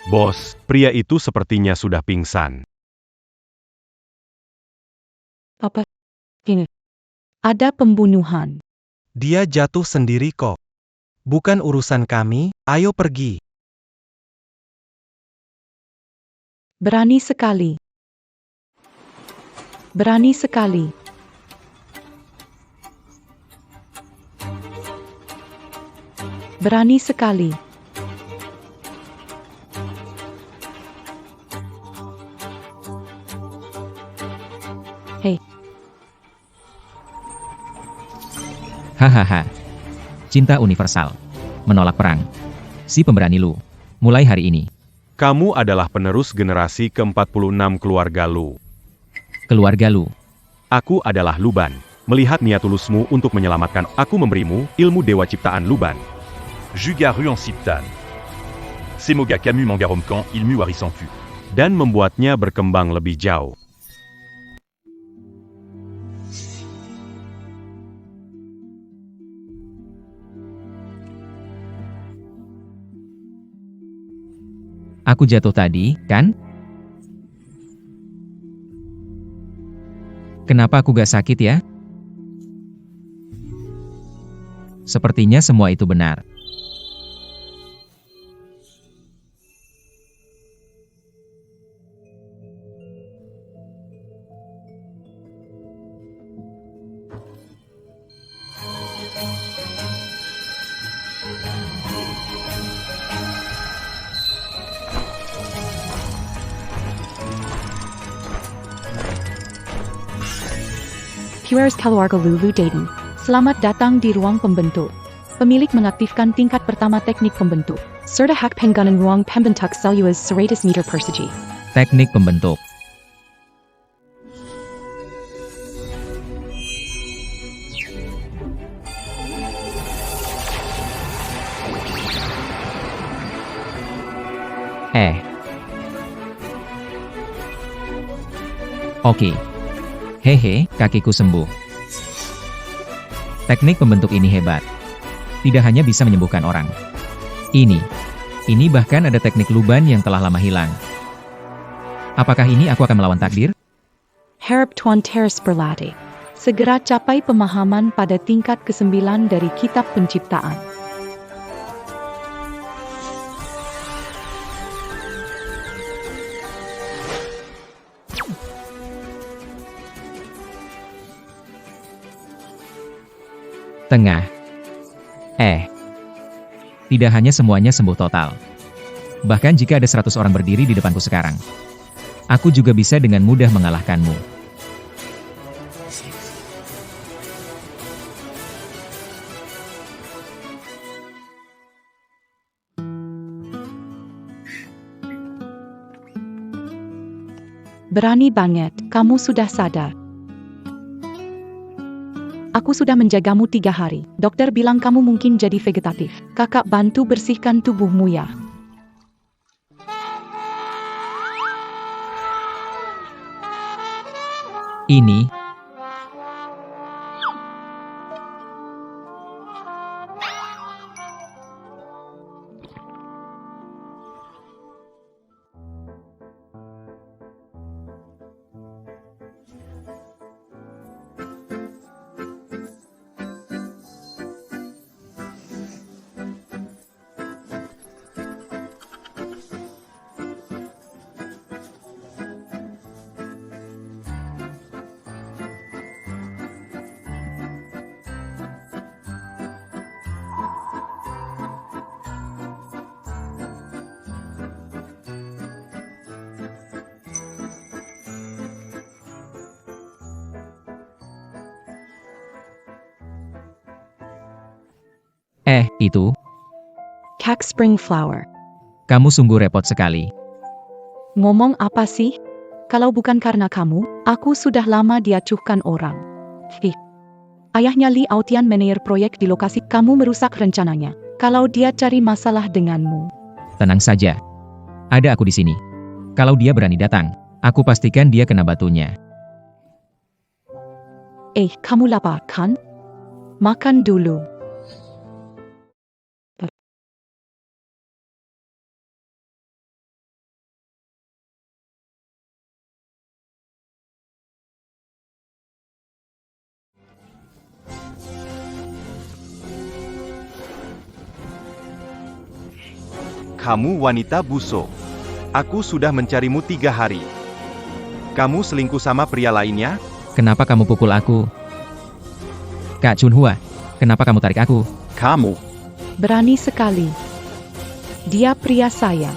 Bos, pria itu sepertinya sudah pingsan. Papa, ini. Ada pembunuhan. Dia jatuh sendiri kok. Bukan urusan kami, ayo pergi. Berani sekali. Berani sekali. Berani sekali. Hei, Hahaha. Cinta universal. Menolak perang. Si pemberani Lu. Mulai hari ini. Kamu adalah penerus generasi ke-46 keluarga Lu. Keluarga Lu. Aku adalah Luban. Melihat niat tulusmu untuk menyelamatkan, aku memberimu ilmu dewa ciptaan Luban. Jugaru en Siptan. Semoga Camus Mangaromkan ilmu warisan fu. Dan membuatnya berkembang lebih jauh. Aku jatuh tadi, kan? Kenapa aku gak sakit ya? Sepertinya semua itu benar. Puers Keluarga Lulu Dayton. Selamat datang di ruang pembentuk. Pemilik mengaktifkan tingkat pertama teknik pembentuk. Serta hak penggunaan ruang pembentuk seluas 100 meter persegi. Teknik pembentuk. Oke. Hehe, kakiku sembuh. Teknik pembentuk ini hebat. Tidak hanya bisa menyembuhkan orang. Ini bahkan ada teknik Luban yang telah lama hilang. Apakah ini aku akan melawan takdir? Harap Tuan Teres berlatih. Segera capai pemahaman pada tingkat ke-9 dari kitab penciptaan. Tengah. Tidak hanya semuanya sembuh total. Bahkan jika ada 100 orang berdiri di depanku sekarang, aku juga bisa dengan mudah mengalahkanmu. Berani banget, kamu sudah sadar. Aku sudah menjagamu 3 hari. Dokter bilang kamu mungkin jadi vegetatif. Kakak bantu bersihkan tubuhmu ya. Ini itu, Kak Spring Flower. kamu sungguh repot sekali. Ngomong apa sih? Kalau bukan karena kamu, aku sudah lama diacuhkan orang. Ayahnya Li Aotian manajer proyek di lokasi, kamu merusak rencananya. Kalau dia cari masalah denganmu. Tenang saja. Ada aku di sini. Kalau dia berani datang, aku pastikan dia kena batunya. Kamu lapar kan? Makan dulu. Kamu wanita busuk. Aku sudah mencarimu 3 hari. Kamu selingkuh sama pria lainnya? Kenapa kamu pukul aku? Kak Chunhua, kenapa kamu tarik aku? Kamu. Berani sekali. Dia pria saya.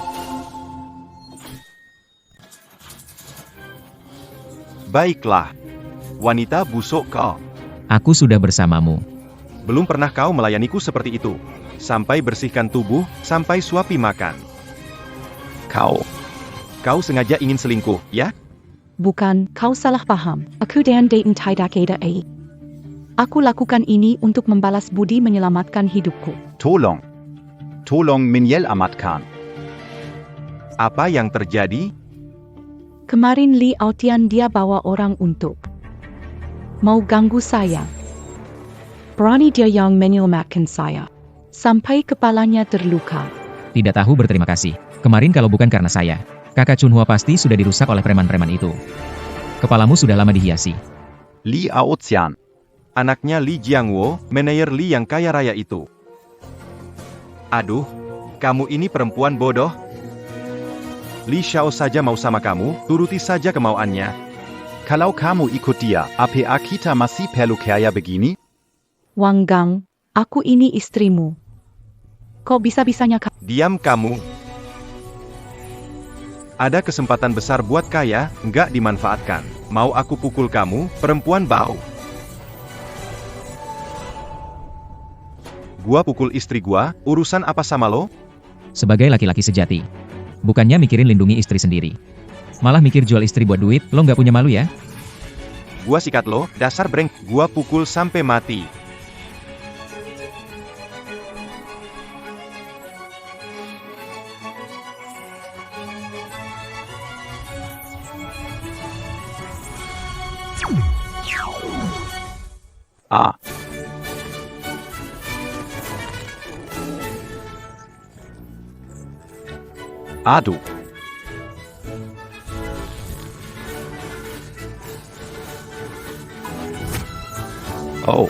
Baiklah. Wanita busuk kau. Aku sudah bersamamu. Belum pernah kau melayaniku seperti itu. Sampai bersihkan tubuh, sampai suapi makan. Kau sengaja ingin selingkuh, ya? Bukan, kau salah paham. Aku dan Dayton tidak ada. Aku lakukan ini untuk membalas budi menyelamatkan hidupku. Tolong menyelamatkan. Apa yang terjadi? Kemarin Li Aotian dia bawa orang untuk mau ganggu saya. Berani dia yang menyelamatkan saya. Sampai kepalanya terluka. Tidak tahu berterima kasih. Kemarin kalau bukan karena saya, kakak Chunhua pasti sudah dirusak oleh preman-preman itu. Kepalamu sudah lama dihiasi. Li Aotian. Anaknya Li Jiangwo, manajer Li yang kaya raya itu. Aduh, kamu ini perempuan bodoh. Li Xiao saja mau sama kamu, turuti saja kemauannya. Kalau kamu ikut dia, apa kita masih perlu kaya begini? Wang Gang, aku ini istrimu. Kok bisa-bisanya Diam kamu. Ada kesempatan besar buat kaya, nggak dimanfaatkan. Mau aku pukul kamu, perempuan bau. Gua pukul istri gua, urusan apa sama lo? Sebagai laki-laki sejati, bukannya mikirin lindungi istri sendiri, malah mikir jual istri buat duit, lo nggak punya malu ya? Gua sikat lo, dasar breng. Gua pukul sampai mati. Aduh. Oh.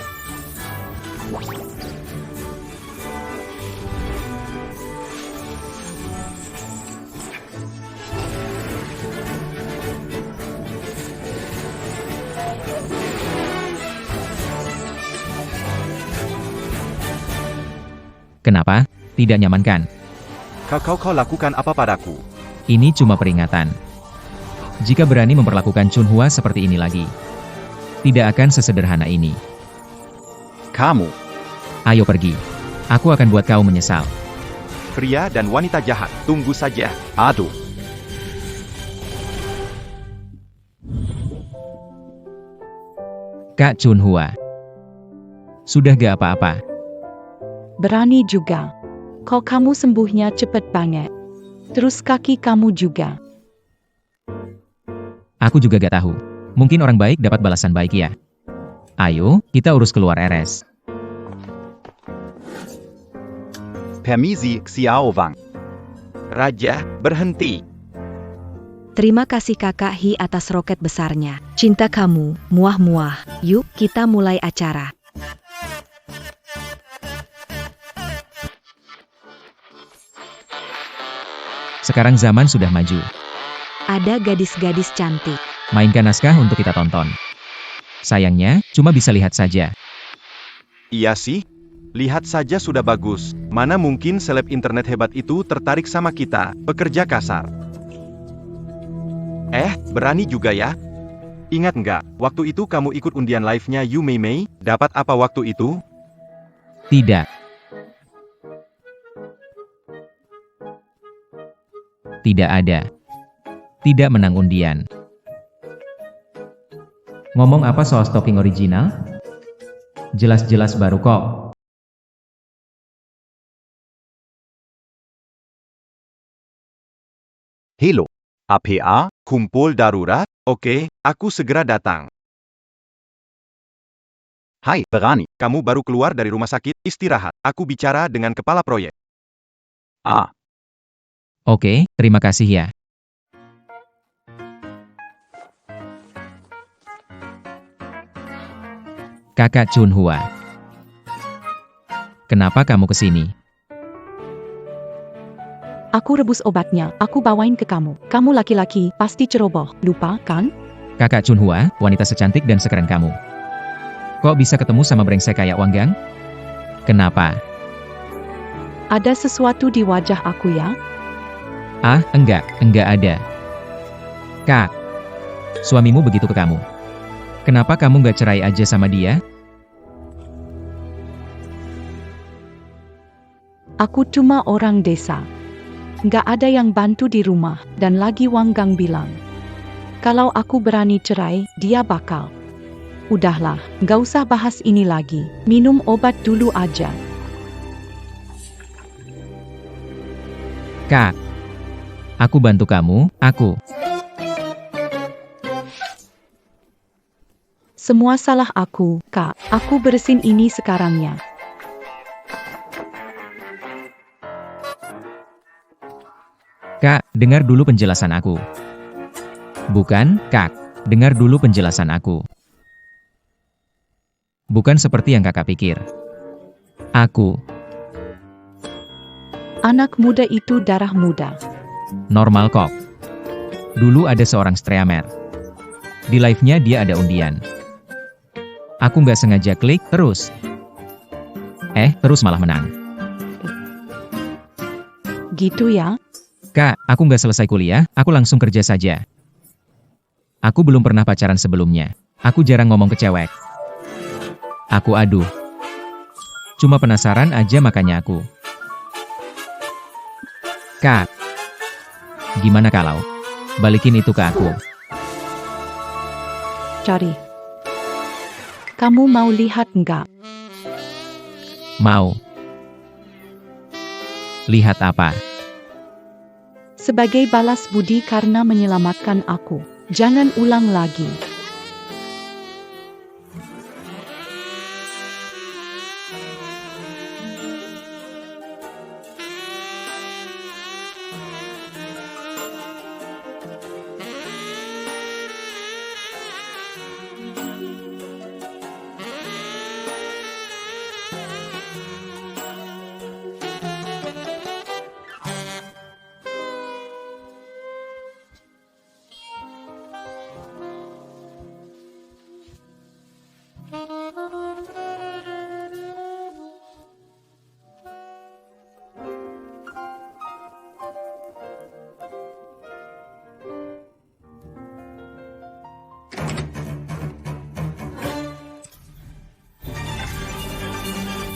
Kenapa? Tidak nyaman kan? Kau lakukan apa padaku? Ini cuma peringatan. Jika berani memperlakukan Chunhua seperti ini lagi, tidak akan sesederhana ini. Kamu. Ayo pergi. Aku akan buat kau menyesal. Pria dan wanita jahat, tunggu saja. Aduh. Kak Chunhua. Sudah gak apa-apa. berani juga. Kok kamu sembuhnya cepet banget. Terus kaki kamu juga. Aku juga gak tahu. Mungkin orang baik dapat balasan baik ya. Ayo, kita urus keluar RS. Permisi, Xiao Wang. Raja, berhenti. Terima kasih Kakak Hi atas roket besarnya. Cinta kamu, muah-muah. Yuk, kita mulai acara. Sekarang zaman sudah maju. Ada gadis-gadis cantik. Mainkan naskah untuk kita tonton. Sayangnya, cuma bisa lihat saja. Iya sih. Lihat saja sudah bagus. Mana mungkin seleb internet hebat itu tertarik sama kita, pekerja kasar. Berani juga ya? Ingat nggak, waktu itu kamu ikut undian live-nya Yu Mei Mei, dapat apa waktu itu? Tidak. Tidak ada. Tidak menang undian. Ngomong apa soal stocking original? Jelas-jelas baru kok. Halo. APA? Kumpul darurat? Oke, aku segera datang. Hai, berani. Kamu baru keluar dari rumah sakit, istirahat. Aku bicara dengan kepala proyek. Oke, terima kasih ya. Kakak Chunhua. Kenapa kamu kesini? Aku rebus obatnya, aku bawain ke kamu. Kamu laki-laki, pasti ceroboh. Lupa, kan? Kakak Chunhua, wanita secantik dan sekeren kamu. Kok bisa ketemu sama brengsek kayak Wang Gang? Kenapa? Ada sesuatu di wajah aku ya? Ah, enggak ada. Kak, suamimu begitu ke kamu. Kenapa kamu nggak cerai aja sama dia? Aku cuma orang desa. Nggak ada yang bantu di rumah, dan lagi Wang Gang bilang, kalau aku berani cerai, dia bakal. Udahlah, nggak usah bahas ini lagi. Minum obat dulu aja. Kak, aku bantu kamu, aku. Semua salah aku, Kak. Aku beresin ini sekarangnya. Kak, dengar dulu penjelasan aku. Bukan, Kak. Dengar dulu penjelasan aku. Bukan seperti yang kakak pikir. Aku, Anak muda itu darah muda. normal kok. Dulu ada seorang streamer. Di live-nya dia ada undian. Aku nggak sengaja klik, terus malah menang. Gitu ya? Kak, aku nggak selesai kuliah, aku langsung kerja saja. Aku belum pernah pacaran sebelumnya. Aku jarang ngomong ke cewek. Aku aduh. Cuma penasaran aja makanya aku. Kak, gimana kalau balikin itu ke aku? Cari. Kamu mau lihat nggak? Mau. Lihat apa? Sebagai balas budi karena menyelamatkan aku. Jangan ulang lagi.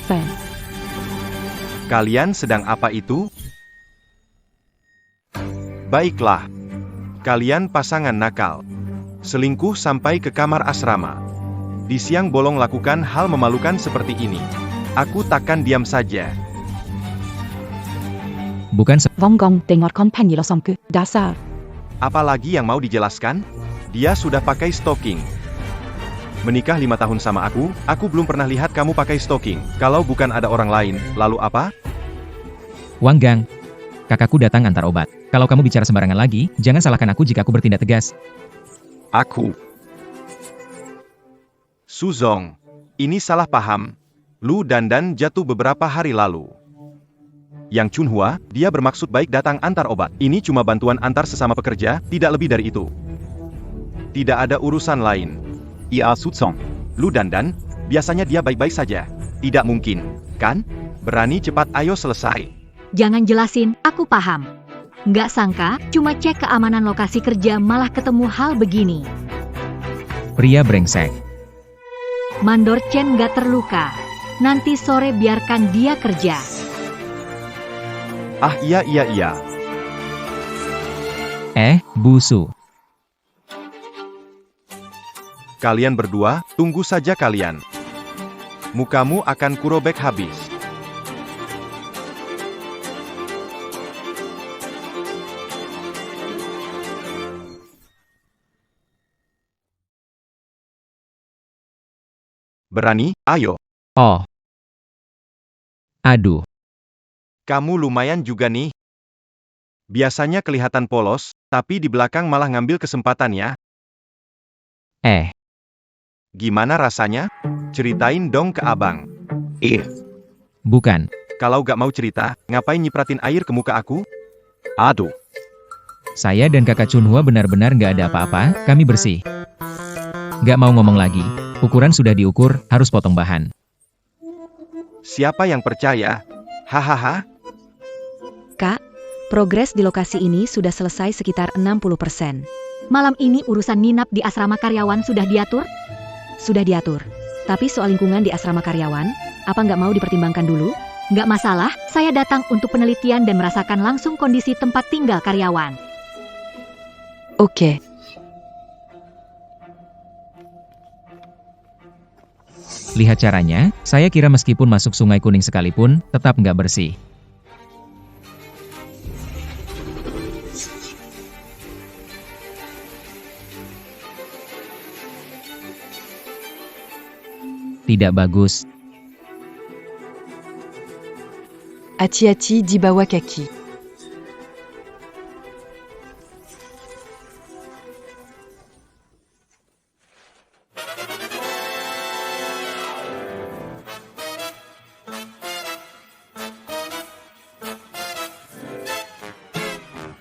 Fan. Kalian sedang apa itu? Baiklah. Kalian pasangan nakal. Selingkuh sampai ke kamar asrama. Di siang bolong lakukan hal memalukan seperti ini. Aku takkan diam saja. Bukan Wang Gang dengarkan penjelasanku. Dasar. Apalagi yang mau dijelaskan? Dia sudah pakai stocking. Menikah 5 tahun sama aku belum pernah lihat kamu pakai stocking. Kalau bukan ada orang lain, lalu apa? Wang Gang. Kakakku datang antar obat. Kalau kamu bicara sembarangan lagi, jangan salahkan aku jika aku bertindak tegas. Aku. Suzong. Ini salah paham. Lu Dandan jatuh beberapa hari lalu. Yang Chunhua, dia bermaksud baik datang antar obat. Ini cuma bantuan antar sesama pekerja, tidak lebih dari itu. Tidak ada urusan lain. Ia Suzong. Lu Dandan, biasanya dia baik-baik saja. Tidak mungkin, kan? Berani cepat ayo selesai. Jangan jelasin, aku paham. Nggak sangka, cuma cek keamanan lokasi kerja malah ketemu hal begini. Pria brengsek. Mandor Chen nggak terluka. Nanti sore biarkan dia kerja. Ah iya. Busu. Kalian berdua, tunggu saja kalian. Mukamu akan kurobek habis. Berani? Ayo. Oh. Aduh. Kamu lumayan juga nih. Biasanya kelihatan polos, tapi di belakang malah ngambil kesempatan ya. Gimana rasanya? Ceritain dong ke abang. Bukan. Kalau gak mau cerita, ngapain nyipratin air ke muka aku? Aduh, Saya dan kakak Chunhua benar-benar nggak ada apa-apa, kami bersih. Nggak mau ngomong lagi. Ukuran sudah diukur, harus potong bahan. Siapa yang percaya? Hahaha. Kak, progres di lokasi ini sudah selesai sekitar 60%. Malam ini urusan nginap di asrama karyawan sudah diatur? Sudah diatur. Tapi soal lingkungan di asrama karyawan, apa nggak mau dipertimbangkan dulu? Nggak masalah, saya datang untuk penelitian dan merasakan langsung kondisi tempat tinggal karyawan. Oke. Lihat caranya, saya kira meskipun masuk Sungai Kuning sekalipun, tetap nggak bersih. Tidak bagus. Hati-hati di bawah kaki.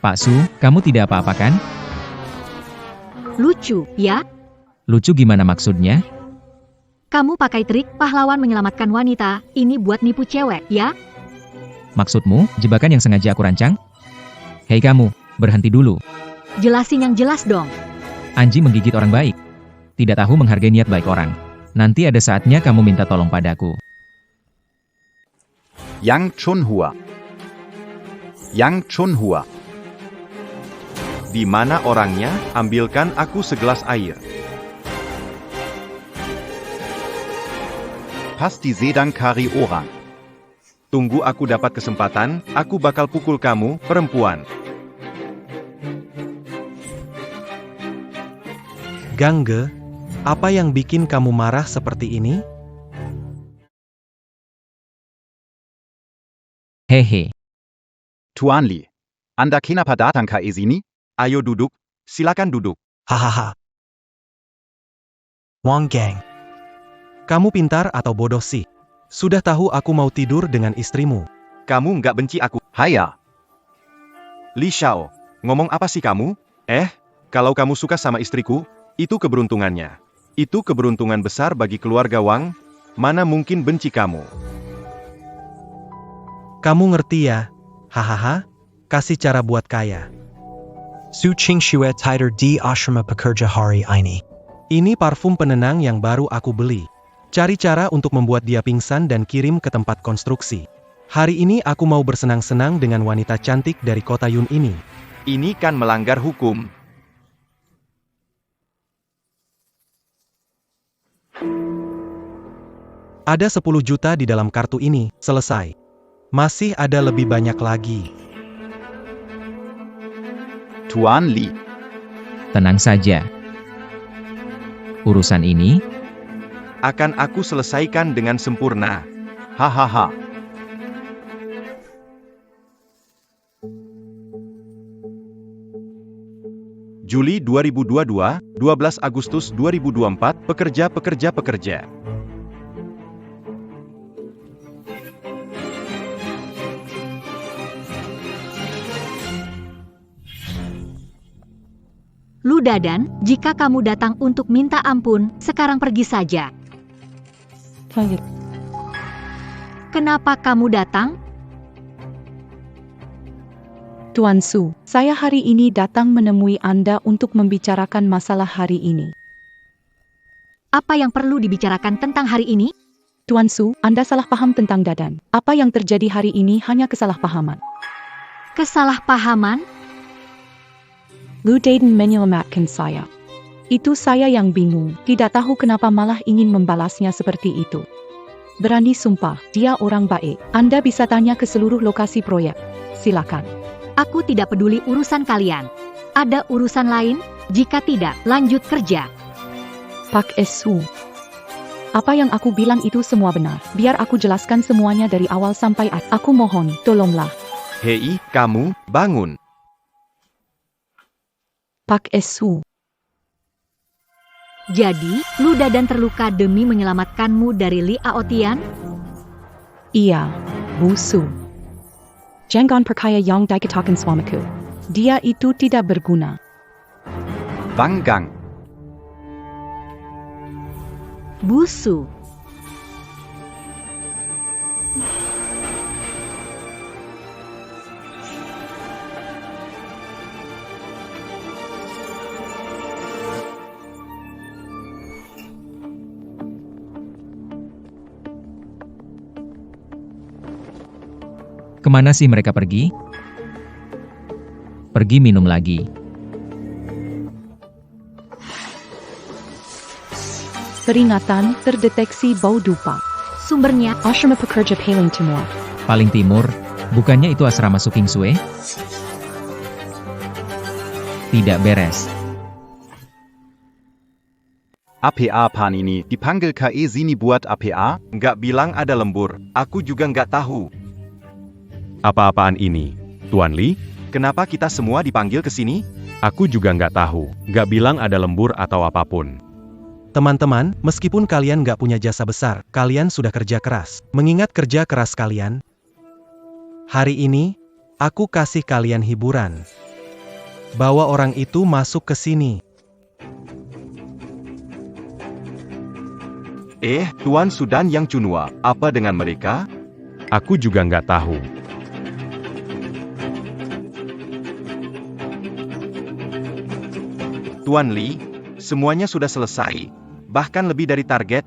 Pak Su, kamu tidak apa-apa kan? Lucu, ya? Lucu gimana maksudnya? Kamu pakai trik pahlawan menyelamatkan wanita, ini buat nipu cewek, ya? Maksudmu, jebakan yang sengaja aku rancang? Hei kamu, berhenti dulu. Jelasin yang jelas dong. Anji menggigit orang baik. Tidak tahu menghargai niat baik orang. Nanti ada saatnya kamu minta tolong padaku. Yang Chunhua. Yang Chunhua. Di mana orangnya? Ambilkan aku segelas air. Pasti sedang cari orang. Tunggu aku dapat kesempatan, aku bakal pukul kamu, perempuan. Gangge, apa yang bikin kamu marah seperti ini? Hehe. Tuan Li, Anda kenapa datang ke sini? Ayo duduk, silakan duduk. Hahaha. Wang Gang. Kamu pintar atau bodoh sih? Sudah tahu aku mau tidur dengan istrimu. Kamu nggak benci aku? Haya, Li Xiao, ngomong apa sih kamu? Kalau kamu suka sama istriku, itu keberuntungannya. Itu keberuntungan besar bagi keluarga Wang, mana mungkin benci kamu. Kamu ngerti ya? Hahaha. Kasih cara buat kaya. Su Ching Shue Tider di Ashrama Pekerja Hari ini. Ini parfum penenang yang baru aku beli. Cari cara untuk membuat dia pingsan dan kirim ke tempat konstruksi. Hari ini aku mau bersenang-senang dengan wanita cantik dari kota Yun ini. Ini kan melanggar hukum. Ada 10 juta di dalam kartu ini, selesai. Masih ada lebih banyak lagi. Tuan Li. Tenang saja. Urusan ini, Akan aku selesaikan dengan sempurna. Hahaha. Juli 2022, 12 Agustus 2024, pekerja. Lu Dadan, jika kamu datang untuk minta ampun, sekarang pergi saja. Kenapa kamu datang? Tuan Su, saya hari ini datang menemui Anda untuk membicarakan masalah hari ini. Apa yang perlu dibicarakan tentang hari ini? Tuan Su, Anda salah paham tentang Dadan. Apa yang terjadi hari ini hanya kesalahpahaman. Kesalahpahaman? Lu Dadan menyelamatkan saya. Itu saya yang bingung, tidak tahu kenapa malah ingin membalasnya seperti itu. Berani sumpah, dia orang baik. Anda bisa tanya ke seluruh lokasi proyek. Silakan. Aku tidak peduli urusan kalian. Ada urusan lain? Jika tidak, lanjut kerja. Pak Su. Apa yang aku bilang itu semua benar. Biar aku jelaskan semuanya dari awal sampai akhir. Aku mohon, tolonglah. Hei, kamu, bangun. Pak Su. Jadi, Lu Dadan terluka demi menyelamatkanmu dari Li Aotian? Iya, Bu Su. Jangan percaya yang dikatakan suamiku. Dia itu tidak berguna. Wanggang. Busu. Kemana sih mereka pergi? Pergi minum lagi. Peringatan, terdeteksi bau dupa. Sumbernya, Asrama Pekerja Paling Timur. Paling timur, bukannya itu asrama Su Kingsue? Tidak beres. APA Panini, dipanggil KE sini buat APA? Nggak bilang ada lembur, aku juga nggak tahu. Apa-apaan ini? Tuan Li? Kenapa kita semua dipanggil ke sini? Aku juga nggak tahu. Nggak bilang ada lembur atau apapun. Teman-teman, meskipun kalian nggak punya jasa besar, kalian sudah kerja keras. Mengingat kerja keras kalian, hari ini, aku kasih kalian hiburan. Bawa orang itu masuk ke sini. Tuan Sudan yang Chunhua, apa dengan mereka? Aku juga nggak tahu. Tuan Li, semuanya sudah selesai. Bahkan lebih dari target.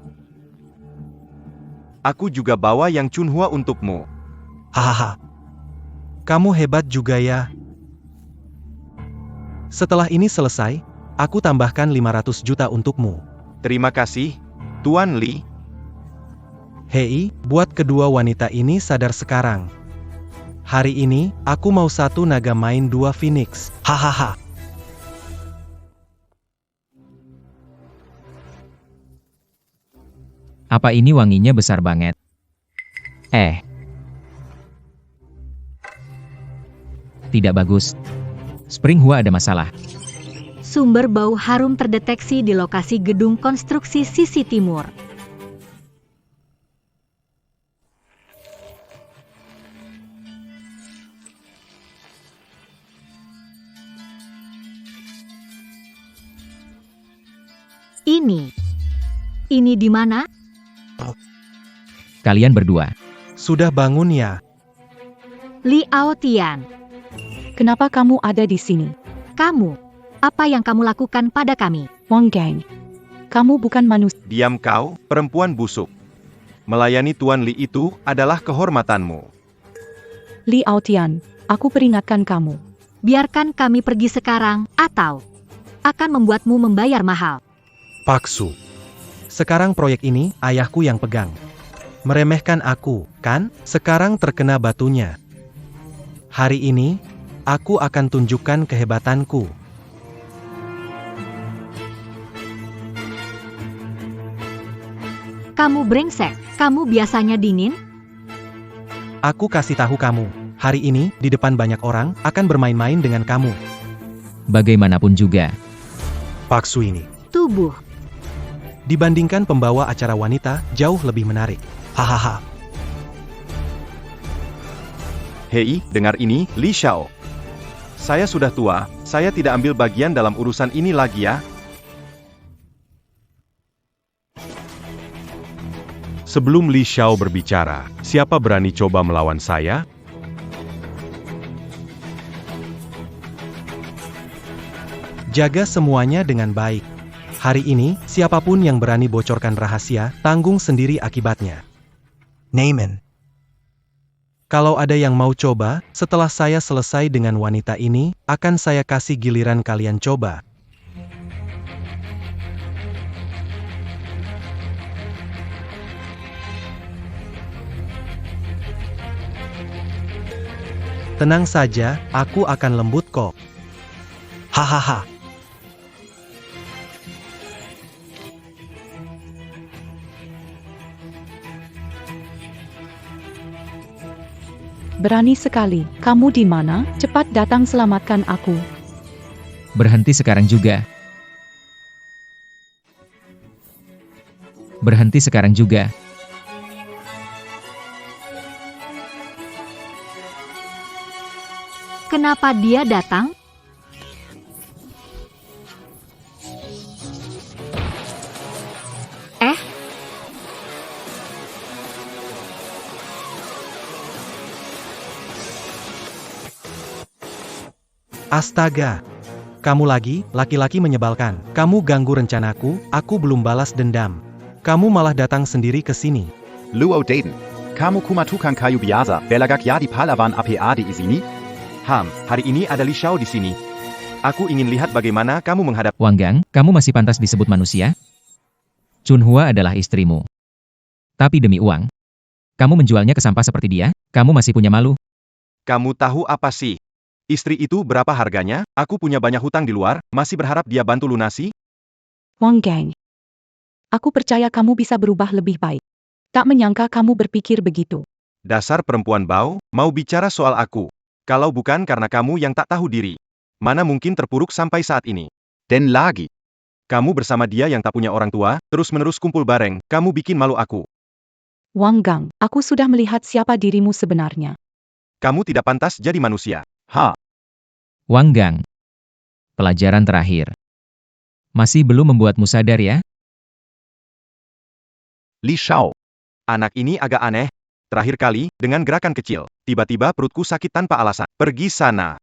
Aku juga bawa yang Chunhua untukmu. Hahaha. Kamu hebat juga ya. Setelah ini selesai, aku tambahkan 500 juta untukmu. Terima kasih, Tuan Li. Hei, buat kedua wanita ini sadar sekarang. Hari ini, aku mau 1 naga main 2 Phoenix. Hahaha. Apa ini wanginya besar banget? Tidak bagus. Spring Hua ada masalah. sumber bau harum terdeteksi di lokasi gedung konstruksi sisi timur. Ini di mana? Kalian berdua. Sudah bangun ya? Li Aotian. Kenapa kamu ada di sini? Kamu. Apa yang kamu lakukan pada kami? Wang Gang. Kamu bukan manusia. Diam kau, perempuan busuk. Melayani Tuan Li itu adalah kehormatanmu. Li Aotian, aku peringatkan kamu. Biarkan kami pergi sekarang, atau akan membuatmu membayar mahal. Paksu. Sekarang proyek ini, ayahku yang pegang. Meremehkan aku, kan? Sekarang terkena batunya. Hari ini, aku akan tunjukkan kehebatanku. Kamu brengsek, kamu biasanya dingin? Aku kasih tahu kamu, hari ini, di depan banyak orang, akan bermain-main dengan kamu. Bagaimanapun juga. Paksu ini. Tubuh. Dibandingkan pembawa acara wanita, jauh lebih menarik. Hahaha. Hei, dengar ini, Li Xiao. Saya sudah tua, saya tidak ambil bagian dalam urusan ini lagi ya. Sebelum Li Xiao berbicara, siapa berani coba melawan saya? Jaga semuanya dengan baik. Hari ini, siapapun yang berani bocorkan rahasia, tanggung sendiri akibatnya. Naaman. Kalau ada yang mau coba, setelah saya selesai dengan wanita ini, akan saya kasih giliran kalian coba. Tenang saja, aku akan lembut kok. Hahaha. Berani sekali. Kamu di mana? Cepat datang selamatkan aku. Berhenti sekarang juga. Berhenti sekarang juga. Kenapa dia datang? Eh, Astaga. Kamu lagi, laki-laki menyebalkan. Kamu ganggu rencanaku, aku belum balas dendam. Kamu malah datang sendiri ke sini. Luo Daden. Kamu kumatukan kayu biasa, belagak ya di Palawan APA di sini? Hari ini ada Li Xiao di sini. Aku ingin lihat bagaimana kamu menghadapi. Wang Gang, kamu masih pantas disebut manusia? Chunhua adalah istrimu. Tapi demi uang, kamu menjualnya ke sampah seperti dia? Kamu masih punya malu? Kamu tahu apa sih? Istri itu berapa harganya? Aku punya banyak hutang di luar, masih berharap dia bantu lunasi? Wang Gang. Aku percaya kamu bisa berubah lebih baik. Tak menyangka kamu berpikir begitu. Dasar perempuan bau, mau bicara soal aku. Kalau bukan karena kamu yang tak tahu diri. Mana mungkin terpuruk sampai saat ini. Den lagi. Kamu bersama dia yang tak punya orang tua, terus-menerus kumpul bareng, kamu bikin malu aku. Wang Gang, aku sudah melihat siapa dirimu sebenarnya. Kamu tidak pantas jadi manusia. Wang Gang. Pelajaran terakhir. Masih belum membuatmu sadar ya? Li Xiao. Anak ini agak aneh. Terakhir kali, dengan gerakan kecil, tiba-tiba perutku sakit tanpa alasan. Pergi sana.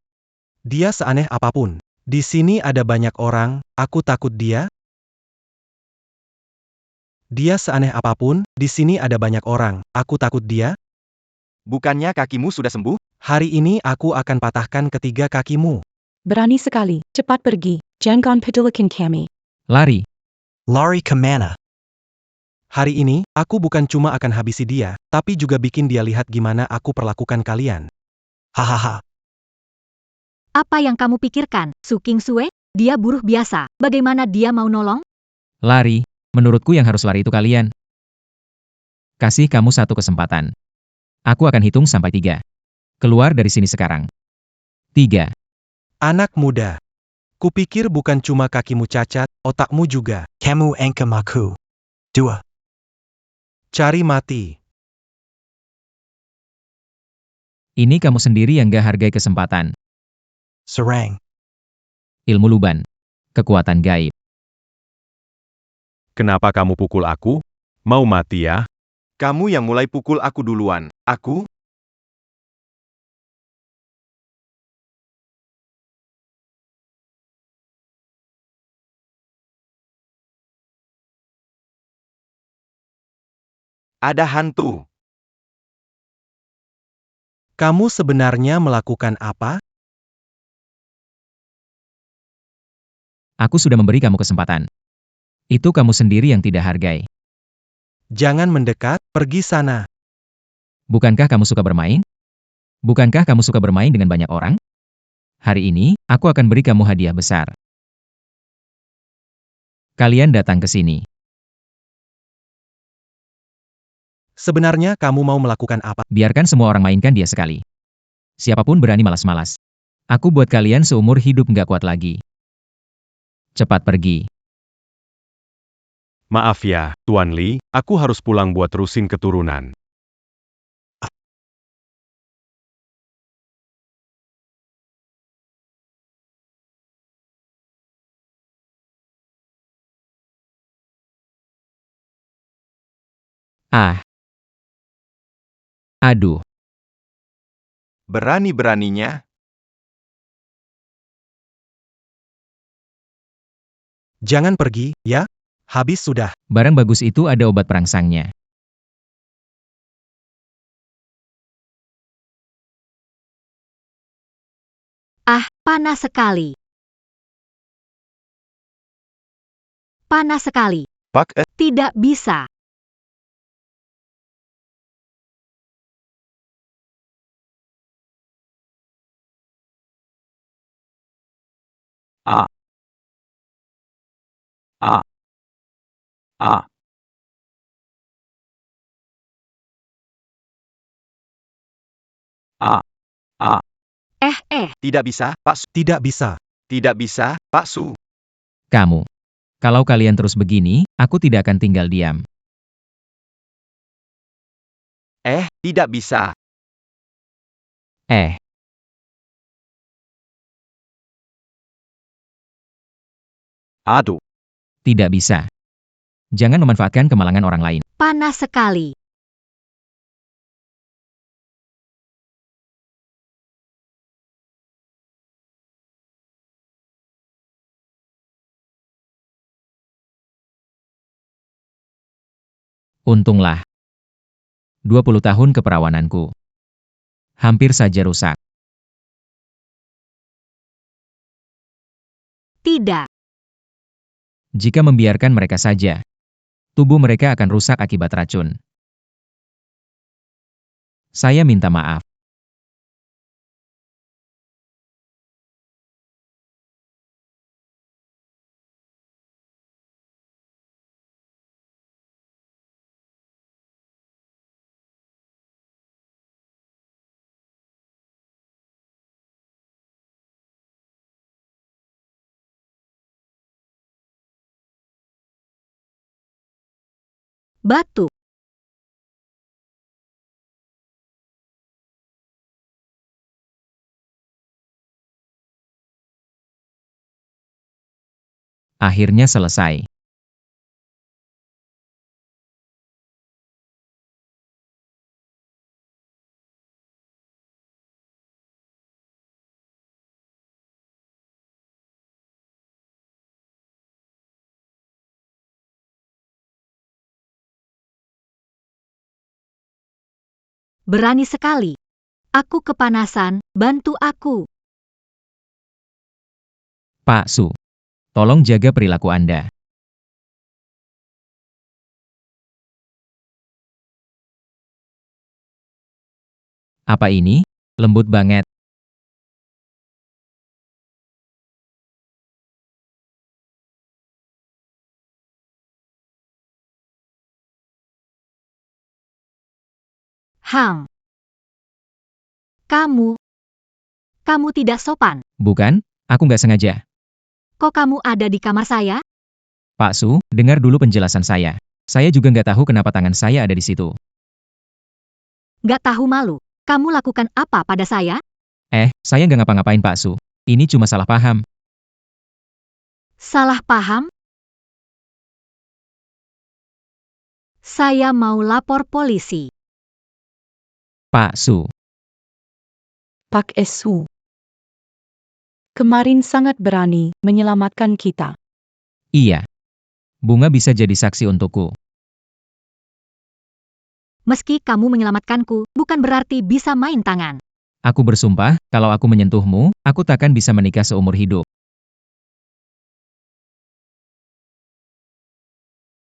Dia seaneh apapun. Di sini ada banyak orang, aku takut dia. Dia seaneh apapun, di sini ada banyak orang, aku takut dia. Bukannya kakimu sudah sembuh? Hari ini aku akan patahkan ketiga kakimu. Berani sekali, cepat pergi. Jangan pedulikan kami. Lari. Lari kemana? Hari ini, aku bukan cuma akan habisi dia, tapi juga bikin dia lihat gimana aku perlakukan kalian. Hahaha. apa yang kamu pikirkan, Su King Sue? Dia buruh biasa. Bagaimana dia mau nolong? Lari. Menurutku yang harus lari itu kalian. Kasih kamu satu kesempatan. Aku akan hitung sampai 3. Keluar dari sini sekarang. 3. Anak muda. Kupikir bukan cuma kakimu cacat, otakmu juga. Kamu angkam aku. 2. Cari mati. Ini kamu sendiri yang gak hargai kesempatan. Serang. Ilmu luban. Kekuatan gaib. Kenapa kamu pukul aku? Mau mati ya? Kamu yang mulai pukul aku duluan. Aku? Ada hantu. Kamu sebenarnya melakukan apa? Aku sudah memberi kamu kesempatan. Itu kamu sendiri yang tidak hargai. Jangan mendekat, pergi sana. Bukankah kamu suka bermain? Bukankah kamu suka bermain dengan banyak orang? Hari ini, aku akan beri kamu hadiah besar. Kalian datang ke sini. Sebenarnya kamu mau melakukan apa? Biarkan semua orang mainkan dia sekali. Siapapun berani malas-malas. Aku buat kalian seumur hidup nggak kuat lagi. Cepat pergi. Maaf ya, Tuan Li, aku harus pulang buat terusin keturunan. Ah. Aduh. Berani-beraninya. Jangan pergi, ya? Habis sudah. Barang bagus itu ada obat perangsangnya. Ah, panas sekali. Panas sekali. Tidak bisa. Tidak bisa, Pak Su. Tidak bisa. Tidak bisa, Pak Su. Kamu. Kalau kalian terus begini, aku tidak akan tinggal diam. Tidak bisa. Aduh, Tidak bisa. Jangan memanfaatkan kemalangan orang lain. Panas sekali. Untunglah. 20 tahun keperawananku. Hampir saja rusak. Tidak. Jika membiarkan mereka saja, tubuh mereka akan rusak akibat racun. Saya minta maaf. Batu. Akhirnya selesai. Berani sekali. Aku kepanasan, bantu aku. Pak Su, tolong jaga perilaku Anda. Apa ini? Lembut banget. Hang. Kamu tidak sopan. Bukan, aku nggak sengaja. Kok kamu ada di kamar saya? Pak Su, dengar dulu penjelasan saya. Saya juga nggak tahu kenapa tangan saya ada di situ. Gak tahu malu. Kamu lakukan apa pada saya? Saya nggak ngapa-ngapain Pak Su. Ini cuma salah paham. Salah paham? Saya mau lapor polisi. Pak Su, Pak Su. Kemarin sangat berani menyelamatkan kita. iya. Bunga bisa jadi saksi untukku. Meski kamu menyelamatkanku, bukan berarti bisa main tangan. Aku bersumpah, kalau aku menyentuhmu, aku takkan bisa menikah seumur hidup.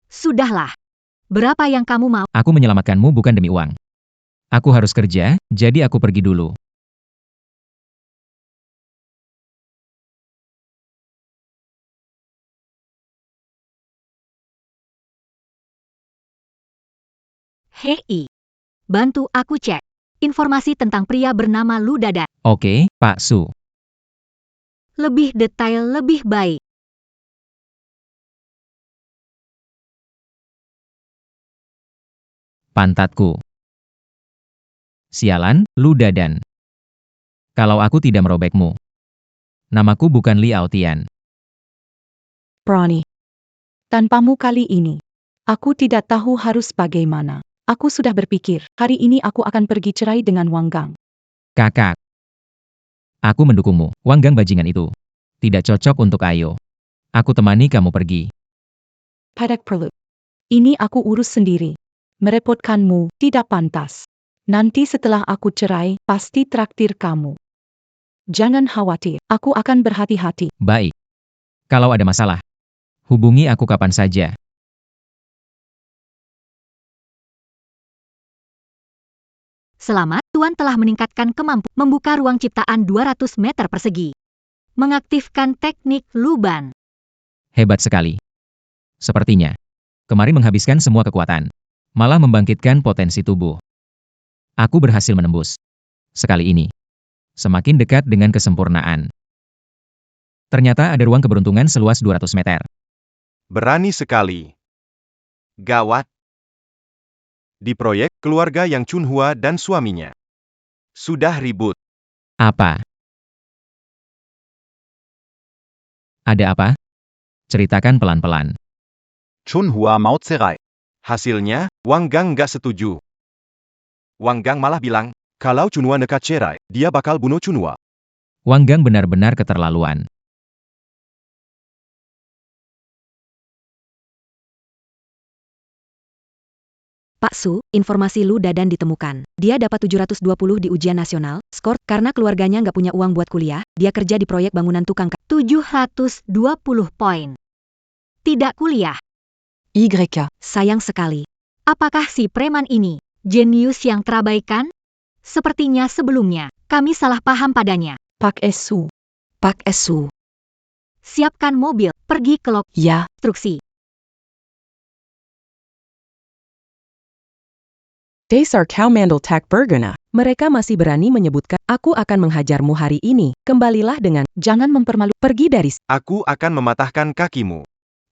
Sudahlah. Berapa yang kamu mau? Aku menyelamatkanmu bukan demi uang. Aku harus kerja, jadi aku pergi dulu. Hei. Bantu aku cek. Informasi tentang pria bernama Lu Dadan. Oke, Pak Su. Lebih detail lebih baik. Pantatku. Sialan, Lu Dadan. Kalau aku tidak merobekmu. Namaku bukan Li Aotian. Berani. Tanpamu kali ini, aku tidak tahu harus bagaimana. Aku sudah berpikir, hari ini aku akan pergi cerai dengan Wang Gang. Kakak. Aku mendukungmu, Wang Gang bajingan itu. Tidak cocok untuk Ayo. Aku temani kamu pergi. Padak perlu. Ini aku urus sendiri. Merepotkanmu tidak pantas. Nanti setelah aku cerai, pasti traktir kamu. Jangan khawatir, aku akan berhati-hati. Baik. Kalau ada masalah, hubungi aku kapan saja. Selamat, Tuan telah meningkatkan kemampuan membuka ruang ciptaan 200 meter persegi. Mengaktifkan teknik Luban. Hebat sekali. Sepertinya. Kemarin menghabiskan semua kekuatan. Malah membangkitkan potensi tubuh. Aku berhasil menembus. Sekali ini. Semakin dekat dengan kesempurnaan. Ternyata ada ruang keberuntungan seluas 200 meter. Berani sekali. Gawat. Di proyek, keluarga Yang Chunhua dan suaminya sudah ribut. Apa? Ada apa? Ceritakan pelan-pelan. Chunhua mau cerai. Hasilnya, Wang Gang nggak setuju. Wang Gang malah bilang, kalau Chunhua nekat cerai, dia bakal bunuh Chunhua. Wang Gang benar-benar keterlaluan. Pak Su, informasi Lu Dadan ditemukan. Dia dapat 720 di ujian nasional, skor, karena keluarganya nggak punya uang buat kuliah, dia kerja di proyek bangunan tukang 720 poin. Tidak kuliah. YK. sayang sekali. Apakah si preman ini jenius yang terabaikan? Sepertinya sebelumnya kami salah paham padanya. Pak Su. Pak Su. Siapkan mobil, pergi ke Ya. instruksi. Dasar kau mandel tak berguna. Mereka masih berani menyebutkan, aku akan menghajarmu hari ini. Kembalilah dengan, jangan mempermalu, pergi dari sini. Aku akan mematahkan kakimu.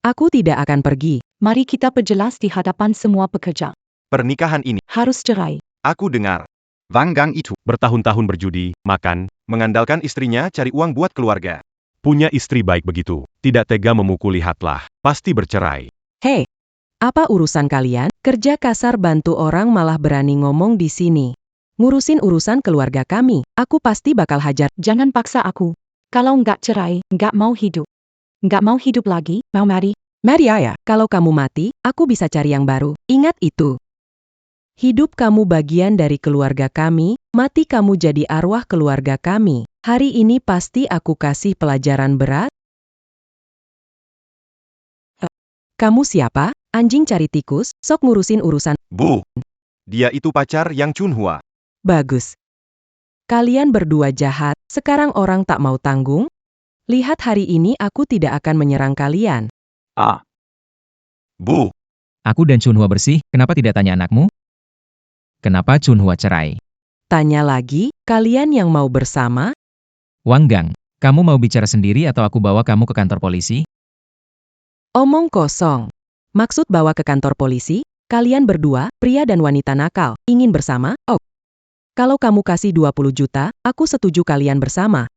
Aku tidak akan pergi. Mari kita perjelas di hadapan semua pekerja. Pernikahan ini, Harus cerai. aku dengar, Wang Gang itu Bertahun-tahun berjudi, makan, mengandalkan istrinya cari uang buat keluarga. punya istri baik begitu. Tidak tega memukul, lihatlah. Pasti bercerai. Hei, apa urusan kalian? Kerja kasar bantu orang malah berani ngomong di sini. Ngurusin urusan keluarga kami. Aku pasti bakal hajar. Jangan paksa aku. Kalau nggak cerai, nggak mau hidup. Nggak mau hidup lagi, mau mati. Mari ayah, kalau kamu mati, aku bisa cari yang baru. Ingat itu. Hidup kamu bagian dari keluarga kami, mati kamu jadi arwah keluarga kami. Hari ini pasti aku kasih pelajaran berat. Kamu siapa? Anjing cari tikus, sok ngurusin urusan. Bu, dia itu pacar yang Chunhua. Bagus. Kalian berdua jahat, sekarang orang tak mau tanggung? Lihat hari ini aku tidak akan menyerang kalian. Ah, Bu, Aku dan Chunhua bersih, kenapa tidak tanya anakmu? Kenapa Chunhua cerai? Tanya lagi, kalian yang mau bersama? Wang Gang, kamu mau bicara sendiri atau aku bawa kamu ke kantor polisi? Omong kosong. Maksud bawa ke kantor polisi? Kalian berdua, pria dan wanita nakal, ingin bersama? Oh. Kalau kamu kasih 20 juta, aku setuju kalian bersama.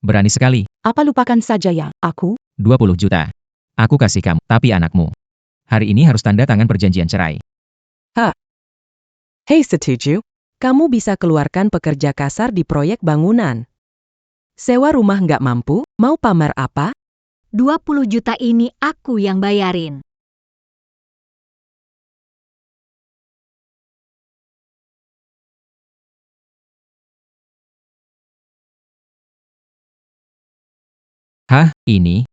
Berani sekali. Apa lupakan saja ya, aku? 20 juta. Aku kasih kamu, tapi anakmu. Hari ini harus tanda tangan perjanjian cerai. Hei setuju. Kamu bisa keluarkan pekerja kasar di proyek bangunan. Sewa rumah nggak mampu, mau pamer apa? 20 juta ini aku yang bayarin. Hah, ini?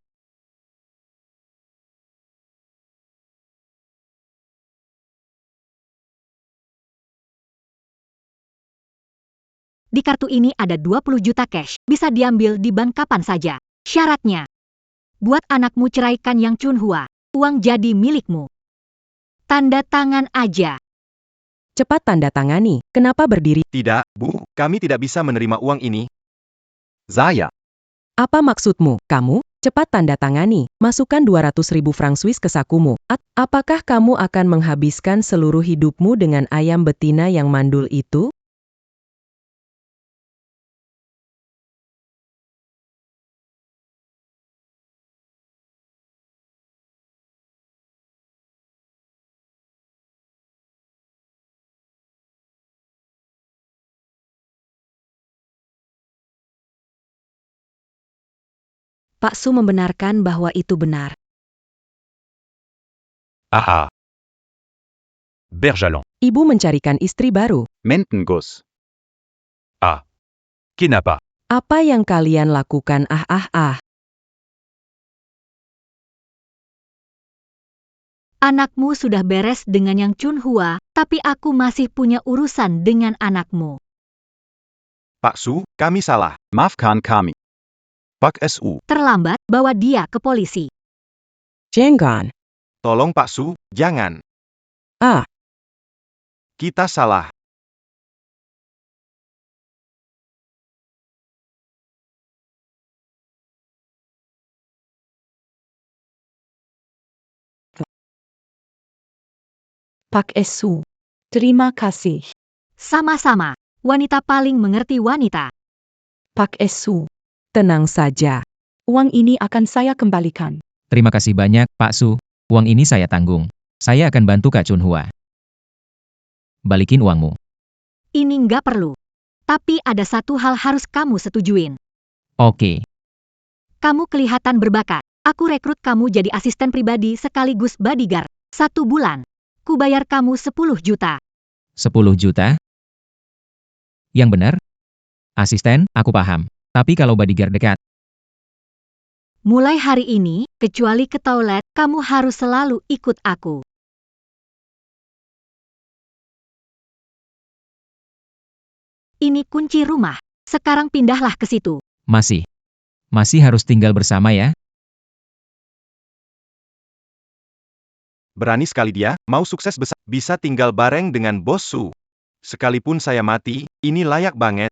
Di kartu ini ada 20 juta cash, bisa diambil di bank kapan saja. Syaratnya, buat anakmu ceraikan yang Chunhua, uang jadi milikmu. Tanda tangan aja. Cepat tanda tangani, kenapa berdiri? tidak, Bu, kami tidak bisa menerima uang ini. saya. Apa maksudmu, kamu? Cepat tanda tangani, masukkan 200.000 franc Swiss ke sakumu. Apakah kamu akan menghabiskan seluruh hidupmu dengan ayam betina yang mandul itu? Pak Su membenarkan bahwa itu benar. Ah ah. Berjalan. Ibu mencarikan istri baru. Mentenguss. Ah. Kenapa? Apa yang kalian lakukan? Anakmu sudah beres dengan yang Chunhua, tapi aku masih punya urusan dengan anakmu. Pak Su, kami salah. Maafkan kami. Pak Su. Terlambat, bawa dia ke polisi. Jangan. Tolong Pak Su, jangan. Ah. Kita salah. Pak Su. Terima kasih. Sama-sama, wanita paling mengerti wanita. Pak Su. Tenang saja. Uang ini akan saya kembalikan. Terima kasih banyak, Pak Su. Uang ini saya tanggung. Saya akan bantu Kak Chunhua. Balikin uangmu. Ini nggak perlu. Tapi ada satu hal harus kamu setujuin. Oke. Kamu kelihatan berbakat. Aku rekrut kamu jadi asisten pribadi sekaligus bodyguard. 1 bulan. Ku bayar kamu 10 juta. 10 juta? Yang benar? Asisten, aku paham. Tapi kalau bodyguard dekat, Mulai hari ini, kecuali ke toilet, kamu harus selalu ikut aku. Ini kunci rumah. Sekarang pindahlah ke situ. masih harus tinggal bersama ya? Berani sekali dia, mau sukses besar, bisa tinggal bareng dengan Bos Su. Sekalipun saya mati, ini layak banget.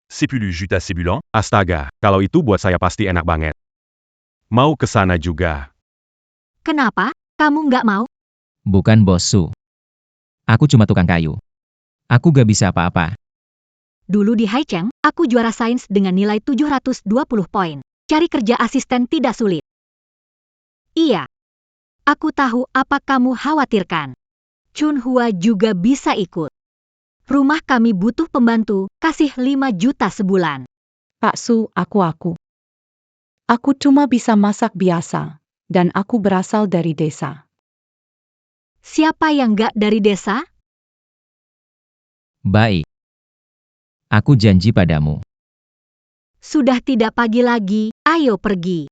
Sépulu Juta Sébulan, Astaga, kalau itu buat saya pasti enak banget. Mau ke sana juga. Kenapa? Kamu nggak mau? Bukan Bos Su. Aku cuma tukang kayu. Aku gak bisa apa-apa. Dulu di Haicheng, aku juara sains dengan nilai 720 poin. Cari kerja asisten tidak sulit. Iya. Aku tahu apa kamu khawatirkan. Chunhua juga bisa ikut. Rumah kami butuh pembantu, kasih 5 juta sebulan. Pak Su, aku. Aku cuma bisa masak biasa. Dan aku berasal dari desa. Siapa yang nggak dari desa? Baik. Aku janji padamu. Sudah tidak pagi lagi, ayo pergi.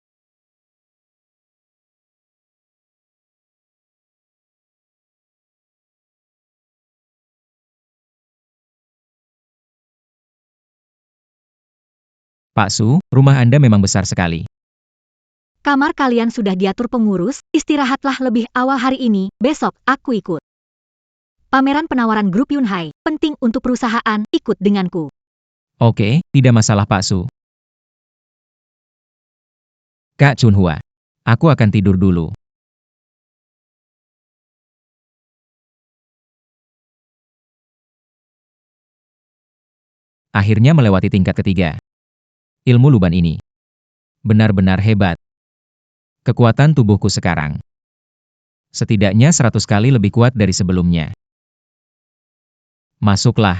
Pak Su, rumah Anda memang besar sekali. Kamar kalian sudah diatur pengurus, istirahatlah lebih awal hari ini, besok aku ikut. Pameran penawaran grup Yunhai, penting untuk perusahaan, ikut denganku. Oke, tidak masalah Pak Su. Kak Chunhua, aku akan tidur dulu. Akhirnya melewati tingkat ketiga. Ilmu Luban ini benar-benar hebat. Kekuatan tubuhku sekarang setidaknya 100 kali lebih kuat dari sebelumnya. Masuklah.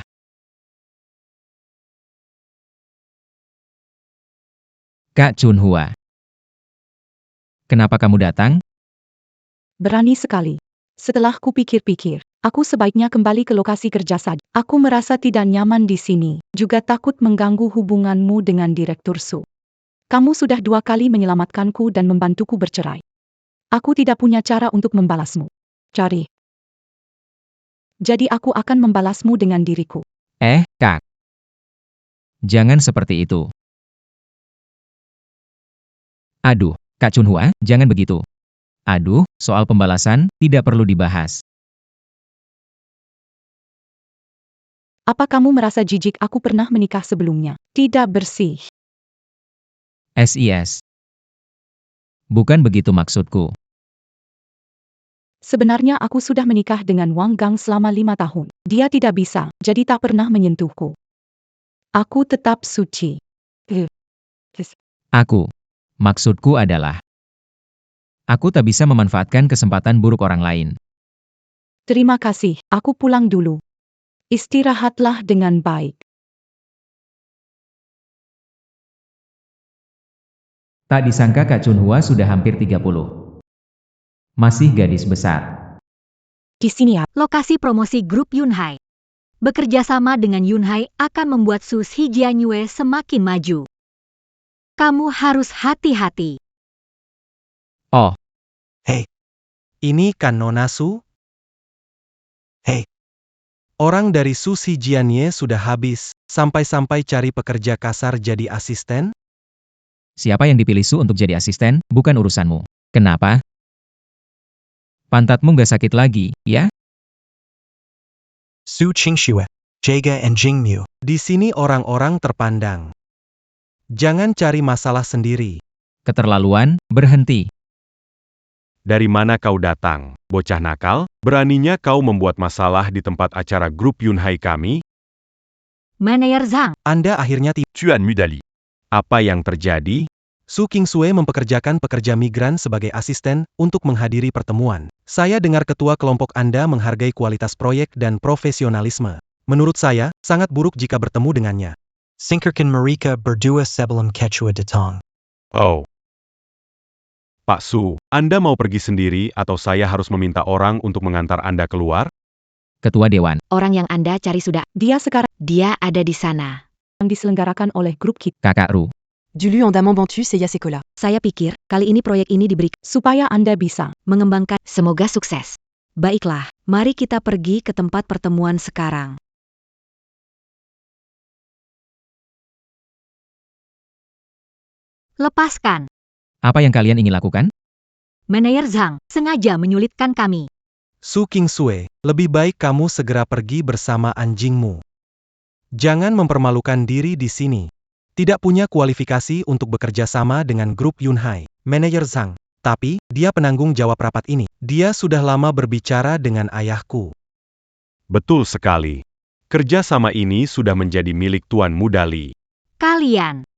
Kak Chunhua. Kenapa kamu datang? Berani sekali. Setelah kupikir-pikir, aku sebaiknya kembali ke lokasi kerja saja. Aku merasa tidak nyaman di sini, juga takut mengganggu hubunganmu dengan Direktur Su. Kamu sudah 2 kali menyelamatkanku dan membantuku bercerai. Aku tidak punya cara untuk membalasmu. Cari. Jadi aku akan membalasmu dengan diriku. Kak. Jangan seperti itu. Aduh, Kak Chunhua, jangan begitu. Aduh, soal pembalasan, tidak perlu dibahas. Apa kamu merasa jijik aku pernah menikah sebelumnya? Tidak bersih. SIS. Bukan begitu maksudku. Sebenarnya aku sudah menikah dengan Wang Gang selama 5 tahun. Dia tidak bisa, jadi tak pernah menyentuhku. Aku tetap suci. Maksudku adalah, aku tak bisa memanfaatkan kesempatan buruk orang lain. Terima kasih, aku pulang dulu. Istirahatlah dengan baik. Tak disangka Kak Chunhua sudah hampir 30. Masih gadis besar. Di sini ya. Lokasi promosi grup Yunhai. Bekerja sama dengan Yunhai akan membuat Su Shijianyue semakin maju. Kamu harus hati-hati. Oh, Ini kan Nona Su? Hei. Orang dari Su Shijianye sudah habis, sampai-sampai cari pekerja kasar jadi asisten? siapa yang dipilih Su untuk jadi asisten, bukan urusanmu. Kenapa? Pantatmu gak sakit lagi, ya? Su Qingxue, Jaga and Jingmu. Di sini orang-orang terpandang. Jangan cari masalah sendiri. Keterlaluan, berhenti. Dari mana kau datang, bocah nakal? Beraninya kau membuat masalah di tempat acara grup Yunhai kami? Manajer Zhang, Anda akhirnya tiba. Tuan Mudali. Apa yang terjadi? Su Qingsue mempekerjakan pekerja migran sebagai asisten untuk menghadiri pertemuan. Saya dengar ketua kelompok Anda menghargai kualitas proyek dan profesionalisme. Menurut saya, sangat buruk jika bertemu dengannya. Singkirkan mereka berdua sebelum Quechua datang. Oh. Pak Su, Anda mau pergi sendiri atau saya harus meminta orang untuk mengantar Anda keluar? Ketua Dewan. Orang yang Anda cari sudah. Dia sekarang Dia ada di sana. yang diselenggarakan oleh grup kita. Kakak Ru. Dulu en Bantu Seya Sekolah. Saya pikir, kali ini proyek ini diberikan Supaya Anda bisa mengembangkan. Semoga sukses. Baiklah, mari kita pergi ke tempat pertemuan sekarang. Lepaskan. Apa yang kalian ingin lakukan? Manajer Zhang sengaja menyulitkan kami. Su Qingsue, lebih baik kamu segera pergi bersama anjingmu. Jangan mempermalukan diri di sini. Tidak punya kualifikasi untuk bekerja sama dengan grup Yunhai, manajer Zhang. Tapi, dia penanggung jawab rapat ini. Dia sudah lama berbicara dengan ayahku. Betul sekali. Kerjasama ini sudah menjadi milik Tuan Muda Li. Kalian.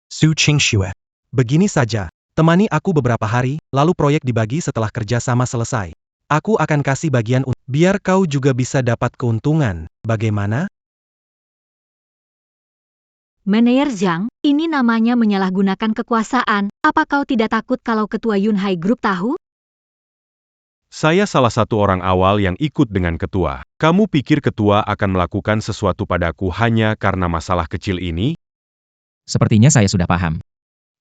Su Qingsue. Begini saja, temani aku beberapa hari, lalu proyek dibagi setelah kerjasama selesai. Aku akan kasih bagian biar kau juga bisa dapat keuntungan. Bagaimana? Manajer Zhang, ini namanya menyalahgunakan kekuasaan. Apa kau tidak takut kalau ketua Yunhai Group tahu? Saya salah satu orang awal yang ikut dengan ketua. Kamu pikir ketua akan melakukan sesuatu padaku hanya karena masalah kecil ini? Sepertinya saya sudah paham.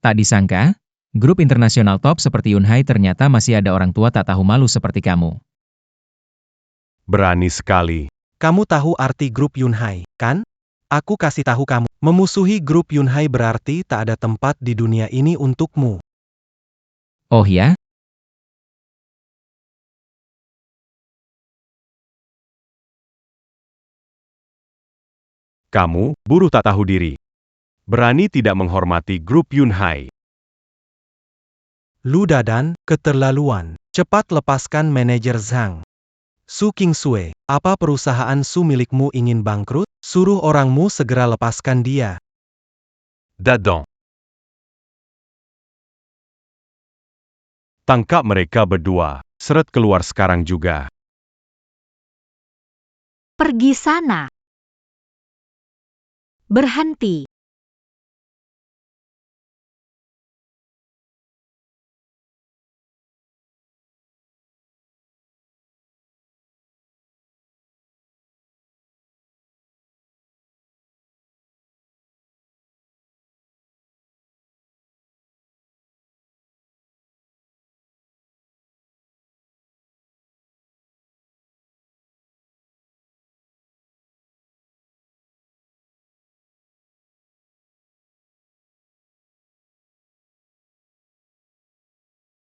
Tak disangka, grup internasional top seperti Yunhai ternyata masih ada orang tua tak tahu malu seperti kamu. Berani sekali. Kamu tahu arti grup Yunhai, kan? Aku kasih tahu kamu, memusuhi grup Yunhai berarti tak ada tempat di dunia ini untukmu. Oh ya? Kamu, buruh tak tahu diri. Berani tidak menghormati grup Yunhai. Lu Dadan, keterlaluan. Cepat lepaskan manajer Zhang. Su Qingsue, apa perusahaan Su milikmu ingin bangkrut? Suruh orangmu segera lepaskan dia. Dadan. Tangkap mereka berdua. Seret keluar sekarang juga. Pergi sana. Berhenti.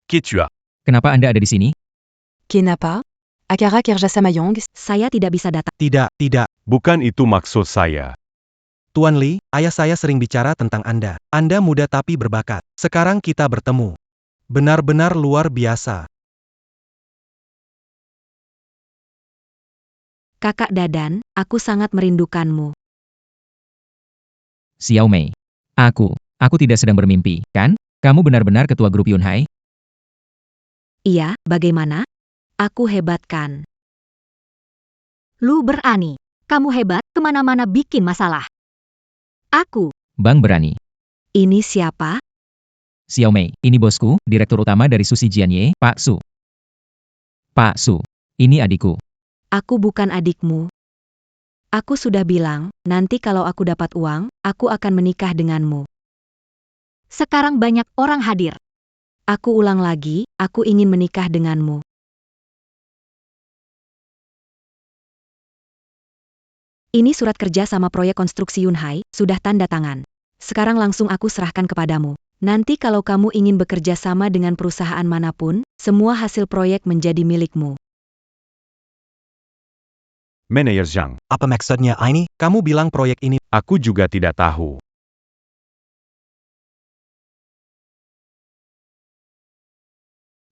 Quechua. Kenapa Anda ada di sini? Kenapa? Akara Kerjasamayong. Saya tidak bisa datang. Tidak. Bukan itu maksud saya. Tuan Li, ayah saya sering bicara tentang Anda. Anda muda tapi berbakat. Sekarang kita bertemu. Benar-benar luar biasa. Kakak Dadan, aku sangat merindukanmu. Xiao Mei. Aku tidak sedang bermimpi, kan? Kamu benar-benar ketua grup Yunhai? Iya, bagaimana? Aku hebat kan? Lu berani. Kamu hebat, kemana-mana bikin masalah. Aku. Bang berani. Ini siapa? Xiao Mei, ini bosku, direktur utama dari Sushi Jianye, Pak Su. Pak Su, ini adikku. Aku bukan adikmu. Aku sudah bilang, nanti kalau aku dapat uang, aku akan menikah denganmu. Sekarang banyak orang hadir. Aku ulang lagi, aku ingin menikah denganmu. Ini surat kerja sama proyek konstruksi Yunhai, sudah tanda tangan. Sekarang langsung aku serahkan kepadamu. Nanti kalau kamu ingin bekerja sama dengan perusahaan manapun, semua hasil proyek menjadi milikmu. Manajer Zhang, Apa maksudnya ini? Kamu bilang proyek ini. aku juga tidak tahu.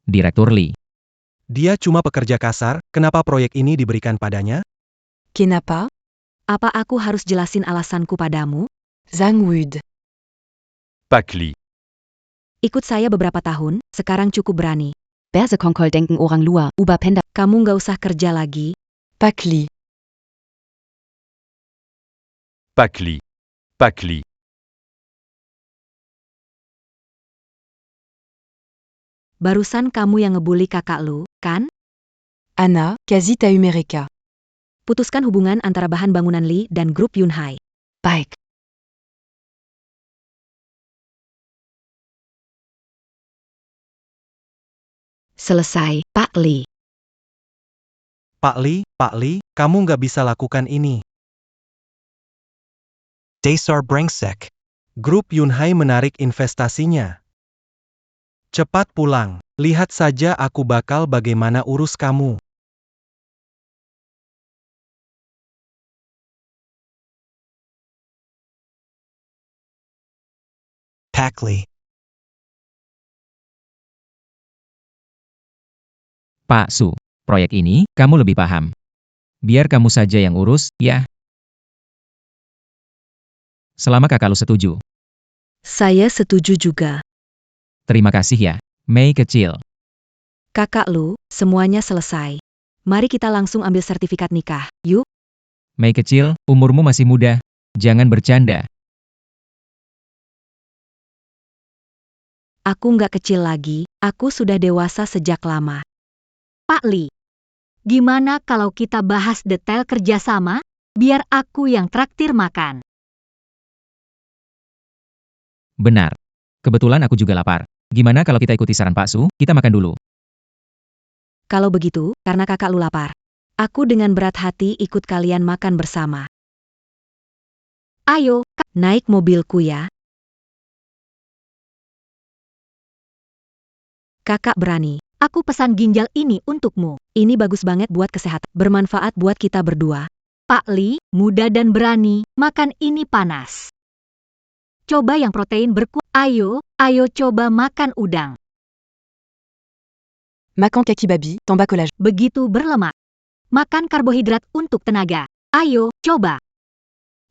Direktur Li. Dia cuma pekerja kasar, kenapa proyek ini diberikan padanya? Kenapa? Apa aku harus jelasin alasanku padamu? Zhang Wud. Pak Li. Ikut saya beberapa tahun, sekarang cukup berani. Bersekongkol denken orang luar, uba penda. Kamu nggak usah kerja lagi. Pakli. Pakli. Pakli. Barusan kamu yang ngebully kakak lu, kan? Anna, quasi ta mereka. Putuskan hubungan antara bahan bangunan Lee dan grup Yunhai. Baik. Selesai, Pak Lee. Pak Lee, kamu nggak bisa lakukan ini. Dasar brengsek. Grup Yunhai menarik investasinya. Cepat pulang. Lihat saja aku bakal bagaimana urus kamu. Pakli. Pak Su, proyek ini, kamu lebih paham. Biar kamu saja yang urus, ya. Selama kakak lu setuju. Saya setuju juga. Terima kasih ya, Mei kecil. Kakak lu, semuanya selesai. Mari kita langsung ambil sertifikat nikah, yuk. Mei kecil, umurmu masih muda. Jangan bercanda. Aku nggak kecil lagi, aku sudah dewasa sejak lama. Pak Lee, gimana kalau kita bahas detail kerjasama? Biar aku yang traktir makan. Benar. Kebetulan aku juga lapar. Gimana kalau kita ikuti saran Pak Su, kita makan dulu. Kalau begitu, karena kakak lu lapar. Aku dengan berat hati ikut kalian makan bersama. Ayo, Naik mobilku ya. Kakak berani. aku pesan ginjal ini untukmu. Ini bagus banget buat kesehatan. Bermanfaat buat kita berdua. Pak Lee, muda dan berani, makan ini panas. Coba yang protein berkuah. Ayo coba makan udang. Makan kaki babi, tambah collage. Begitu berlemak. Makan karbohidrat untuk tenaga. Ayo, coba.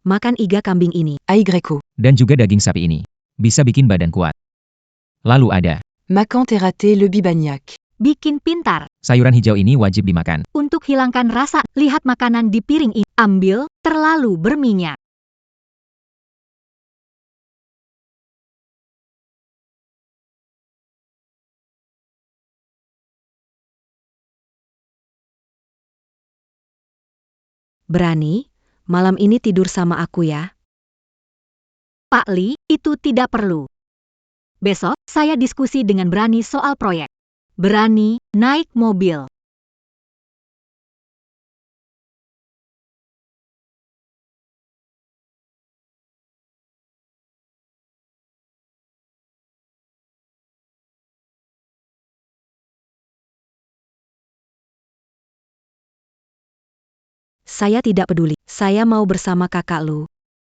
Makan iga kambing ini. Aïe greco. Dan juga daging sapi ini. Bisa bikin badan kuat. Lalu ada. Makan terate le bibagnac. Bikin pintar. Sayuran hijau ini wajib dimakan. Untuk hilangkan rasa, lihat makanan di piring ini. Ambil, terlalu berminyak. Berani, malam ini tidur sama aku ya. Pak Lee, itu tidak perlu. Besok, saya diskusi dengan Berani soal proyek. Berani, naik mobil. Saya tidak peduli. Saya mau bersama kakak lu.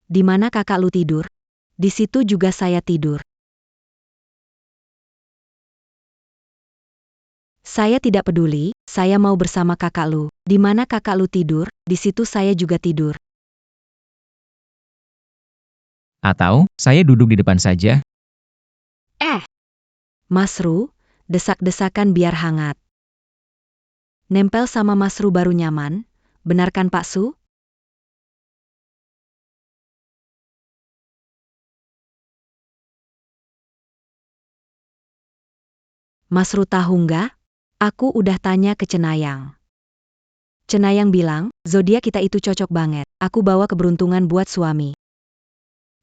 Di mana kakak lu tidur? Di situ juga saya tidur. Saya tidak peduli, saya mau bersama kakak lu. Di mana kakak lu tidur, di situ saya juga tidur. Atau, saya duduk di depan saja. Mas Ru, desak-desakan biar hangat. Nempel sama Mas Ru baru nyaman, benar kan Pak Su? Mas Ru tahu nggak? Aku udah tanya ke Cenayang. Cenayang bilang, zodiak kita itu cocok banget. Aku bawa keberuntungan buat suami.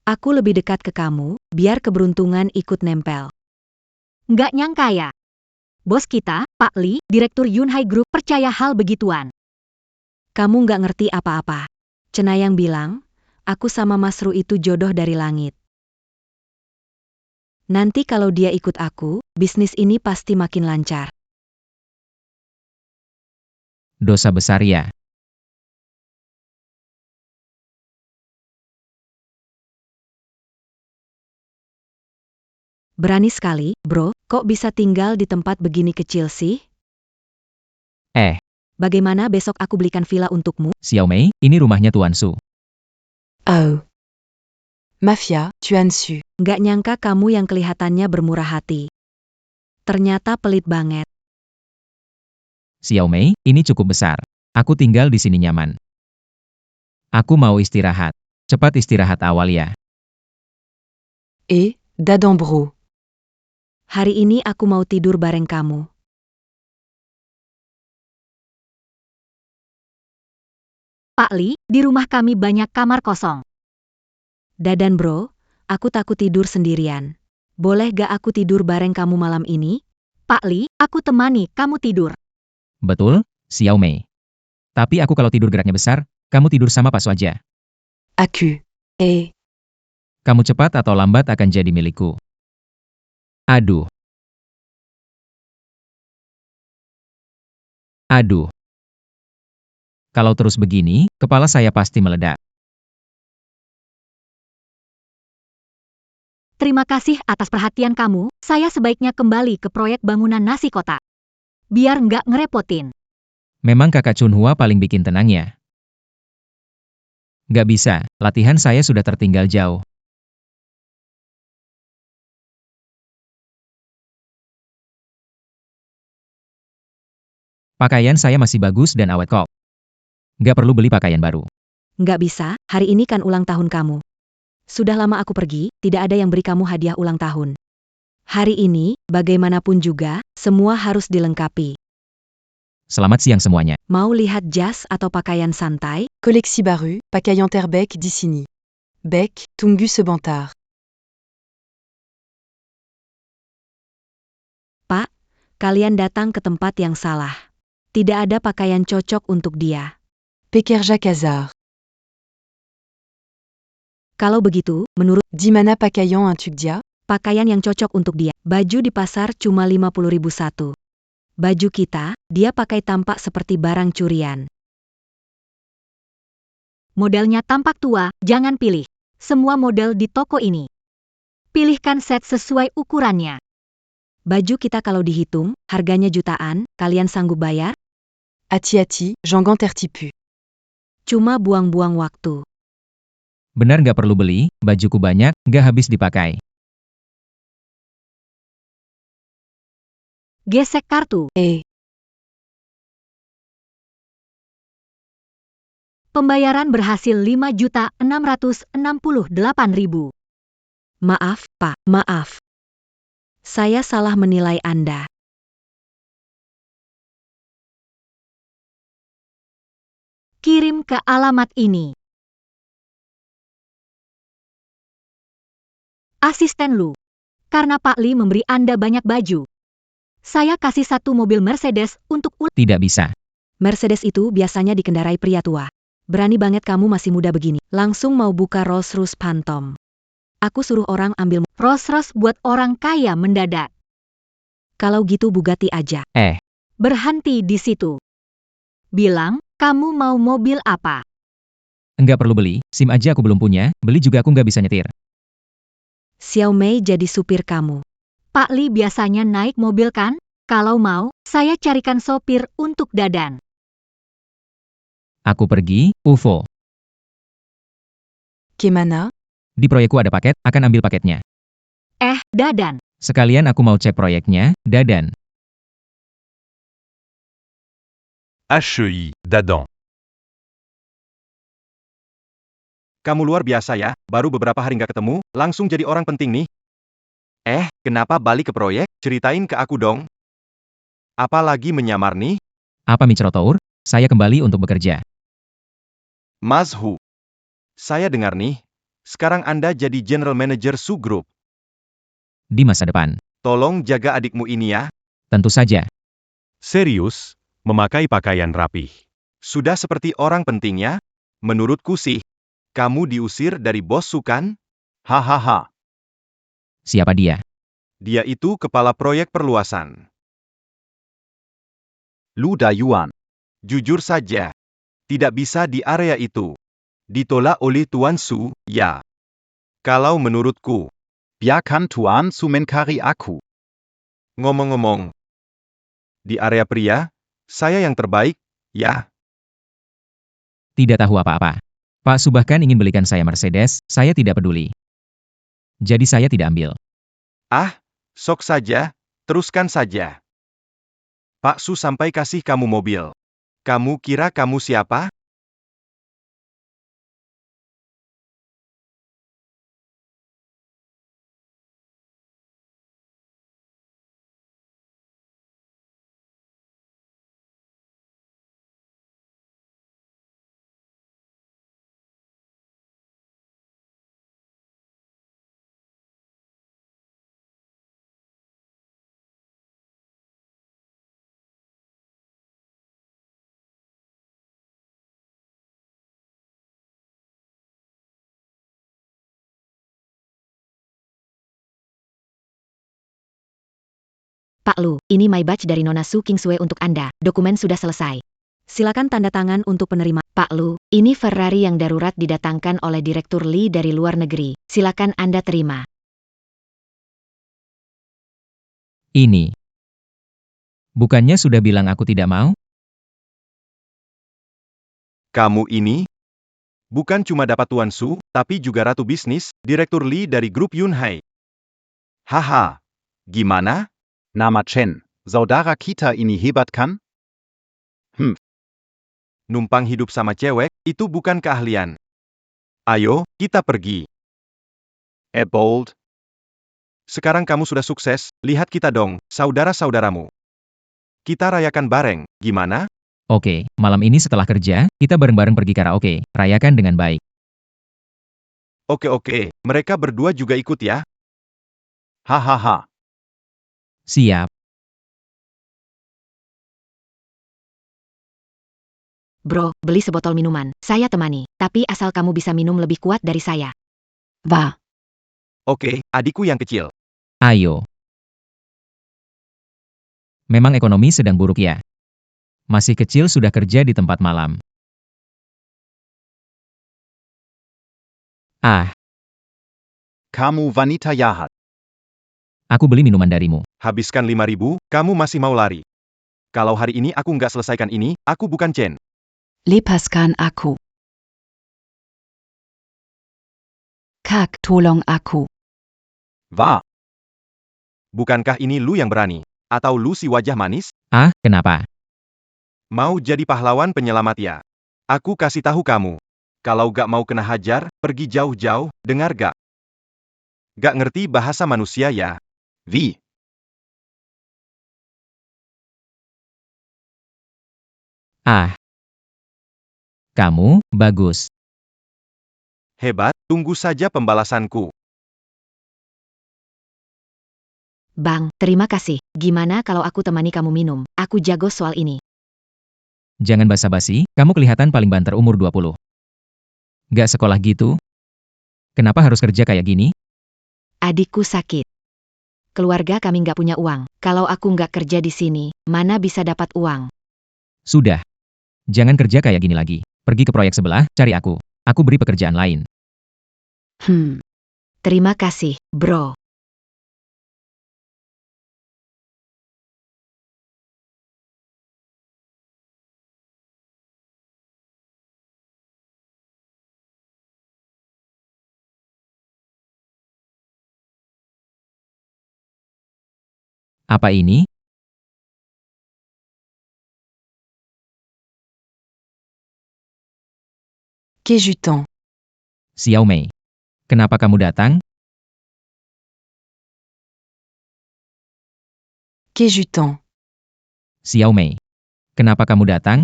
Aku lebih dekat ke kamu, biar keberuntungan ikut nempel. Nggak nyangka ya. Bos kita, Pak Lee, Direktur Yunhai Group, percaya hal begituan. Kamu nggak ngerti apa-apa. Cenayang bilang, aku sama Mas Ru itu jodoh dari langit. Nanti kalau dia ikut aku, bisnis ini pasti makin lancar. Dosa besar ya. Berani sekali, bro, kok bisa tinggal di tempat begini kecil sih? Bagaimana besok aku belikan villa untukmu? Xiao Mei, ini rumahnya Tuan Su. Oh. Mafia, Tuan Su. Nggak nyangka kamu yang kelihatannya bermurah hati. Ternyata pelit banget. Xiao Mei, ini cukup besar. Aku tinggal di sini nyaman. Aku mau istirahat. Cepat istirahat awal ya. Dadan bro. Hari ini aku mau tidur bareng kamu. Pak Li, di rumah kami banyak kamar kosong. Dadan bro, aku takut tidur sendirian. Boleh gak aku tidur bareng kamu malam ini? Pak Li, aku temani kamu tidur. Betul, Xiao Mei. Tapi aku kalau tidur geraknya besar, kamu tidur sama Pak Su aja. Aku. Kamu cepat atau lambat akan jadi milikku. Aduh. Aduh. Kalau terus begini, kepala saya pasti meledak. Terima kasih atas perhatian kamu, saya sebaiknya kembali ke proyek bangunan nasi kota. Biar nggak ngerepotin. Memang kakak Chunhua paling bikin tenang ya. Nggak bisa, latihan saya sudah tertinggal jauh. Pakaian saya masih bagus dan awet kok. Nggak perlu beli pakaian baru. Nggak bisa, hari ini kan ulang tahun kamu. Sudah lama aku pergi, tidak ada yang beri kamu hadiah ulang tahun. Hari ini, bagaimanapun juga, semua harus dilengkapi. Selamat siang semuanya. Mau lihat jas atau pakaian santai? Colexi Baru, Pakayan Terbec di sini. Bec, tunggu sebentar. Pak, kalian datang ke tempat yang salah. Tidak ada pakaian cocok untuk dia. Pekerja Kazar. Kalau begitu, menurut Dimana Pakayan Antugdia? pakaian yang cocok untuk dia, baju di pasar cuma 50.000 satu. Baju kita, dia pakai tampak seperti barang curian. Modelnya tampak tua, jangan pilih. Semua model di toko ini. Pilihkan set sesuai ukurannya. Baju kita kalau dihitung, harganya jutaan, kalian sanggup bayar? Ati-ati, Jangan tertipu. Cuma buang-buang waktu. Benar nggak perlu beli, bajuku banyak, nggak habis dipakai. Gesek kartu. Pembayaran berhasil 5.668.000. Maaf, Pak, maaf. Saya salah menilai Anda. Kirim ke alamat ini. Asisten Lu. Karena Pak Li memberi Anda banyak baju. Saya kasih satu mobil Mercedes untuk Tidak bisa. Mercedes itu biasanya dikendarai pria tua. Berani banget kamu masih muda begini. Langsung mau buka Rolls-Royce Phantom. Aku suruh orang ambil Rolls-Royce buat orang kaya mendadak. Kalau gitu Bugatti aja. Berhenti di situ. Bilang, kamu mau mobil apa? Nggak perlu beli, SIM aja aku belum punya, beli juga aku nggak bisa nyetir. Xiao Mei jadi supir kamu. Pak Li biasanya naik mobil kan? Kalau mau, saya carikan sopir untuk Dadan. Aku pergi, UFO. Kemana? Di proyekku ada paket, akan ambil paketnya. Dadan. Sekalian aku mau cek proyeknya, Dadan. HEI, Dadan. Kamu luar biasa ya, baru beberapa hari nggak ketemu, langsung jadi orang penting nih. Kenapa balik ke proyek? Ceritain ke aku dong. Apalagi menyamar nih? Apa Microtour? Saya kembali untuk bekerja. Mas Hu. Saya dengar nih, sekarang Anda jadi General Manager Su Group. Di masa depan. Tolong jaga adikmu ini ya. Tentu saja. Serius, memakai pakaian rapih. Sudah seperti orang pentingnya? Menurutku sih. Kamu diusir dari bos Su kan? Hahaha. Siapa dia? Dia itu kepala proyek perluasan. Lu Dayuan. Jujur saja. Tidak bisa di area itu. Ditolak oleh Tuan Su, ya. Kalau menurutku. Biarkan Tuan Su mencari aku. Ngomong-ngomong. Di area pria, saya yang terbaik, ya. Tidak tahu apa-apa. Pak Su bahkan ingin belikan saya Mercedes, saya tidak peduli. Jadi saya tidak ambil. Ah, sok saja, teruskan saja. Pak Su sampai kasih kamu mobil. Kamu kira kamu siapa? Pak Lu, ini my badge dari Nona Su Kingsway untuk Anda. Dokumen sudah selesai. Silakan tanda tangan untuk penerima. Pak Lu, ini Ferrari yang darurat didatangkan oleh Direktur Lee dari luar negeri. Silakan Anda terima. Ini. Bukannya sudah bilang aku tidak mau? Kamu ini? Bukan cuma dapat Tuan Su, tapi juga Ratu Bisnis, Direktur Lee dari grup Yunhai. Haha. Gimana? Nama Chen, saudara kita ini hebat kan? Numpang hidup sama cewek, itu bukan keahlian. Ayo, kita pergi. Bold. Sekarang kamu sudah sukses, lihat kita dong, saudara-saudaramu. Kita rayakan bareng, gimana? Oke, malam ini setelah kerja, kita bareng-bareng pergi karaoke. Rayakan dengan baik. Oke, mereka berdua juga ikut ya. Hahaha. Siap. Bro, beli sebotol minuman. Saya temani. Tapi asal kamu bisa minum lebih kuat dari saya. Va. Oke, adikku yang kecil. Ayo. Memang ekonomi sedang buruk ya. Masih kecil sudah kerja di tempat malam. Ah, Kamu wanita jahat. aku beli minuman darimu. Habiskan 5.000, kamu masih mau lari. Kalau hari ini aku nggak selesaikan ini, aku bukan Chen. Lepaskan aku. Kak, tolong aku. Wah, Bukankah ini lu yang berani? Atau lu si wajah manis? Ah, kenapa? Mau jadi pahlawan penyelamat ya? Aku kasih tahu kamu. Kalau gak mau kena hajar, pergi jauh-jauh, dengar gak? Gak ngerti bahasa manusia ya? wie? Ah. Kamu, bagus. Hebat, tunggu saja pembalasanku. Bang, terima kasih. Gimana kalau aku temani kamu minum? Aku jago soal ini. Jangan basa-basi, kamu kelihatan paling banter umur 20. Gak sekolah gitu? Kenapa harus kerja kayak gini? Adikku sakit. Keluarga kami nggak punya uang. Kalau aku nggak kerja di sini, mana bisa dapat uang? Sudah. Jangan kerja kayak gini lagi. Pergi ke proyek sebelah, cari aku. Aku beri pekerjaan lain. Terima kasih, bro. Apa ini? Kejutan. Xiao Mei. Kenapa kamu datang? Kejutan. Xiao Mei. Kenapa kamu datang?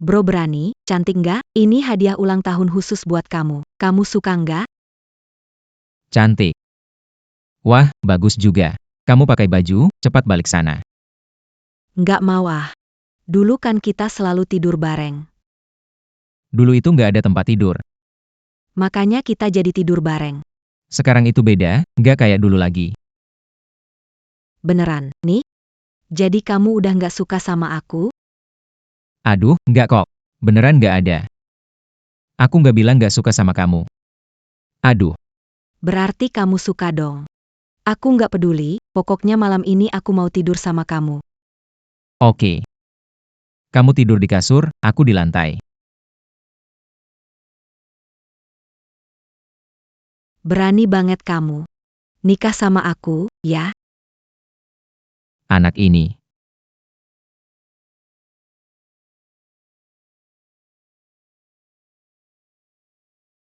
Bro berani, cantik nggak? Ini hadiah ulang tahun khusus buat kamu. Kamu suka nggak? Cantik. Wah, bagus juga. Kamu pakai baju, cepat balik sana. Nggak mau ah. Dulu kan kita selalu tidur bareng. Dulu itu nggak ada tempat tidur. Makanya kita jadi tidur bareng. Sekarang itu beda, nggak kayak dulu lagi. Beneran, nih? Jadi kamu udah nggak suka sama aku? Aduh, nggak kok. Beneran nggak ada. Aku nggak bilang nggak suka sama kamu. Aduh, Berarti kamu suka dong. Aku nggak peduli, pokoknya malam ini aku mau tidur sama kamu. oke. Kamu tidur di kasur, aku di lantai. Berani banget kamu. Nikah sama aku, ya? Anak ini.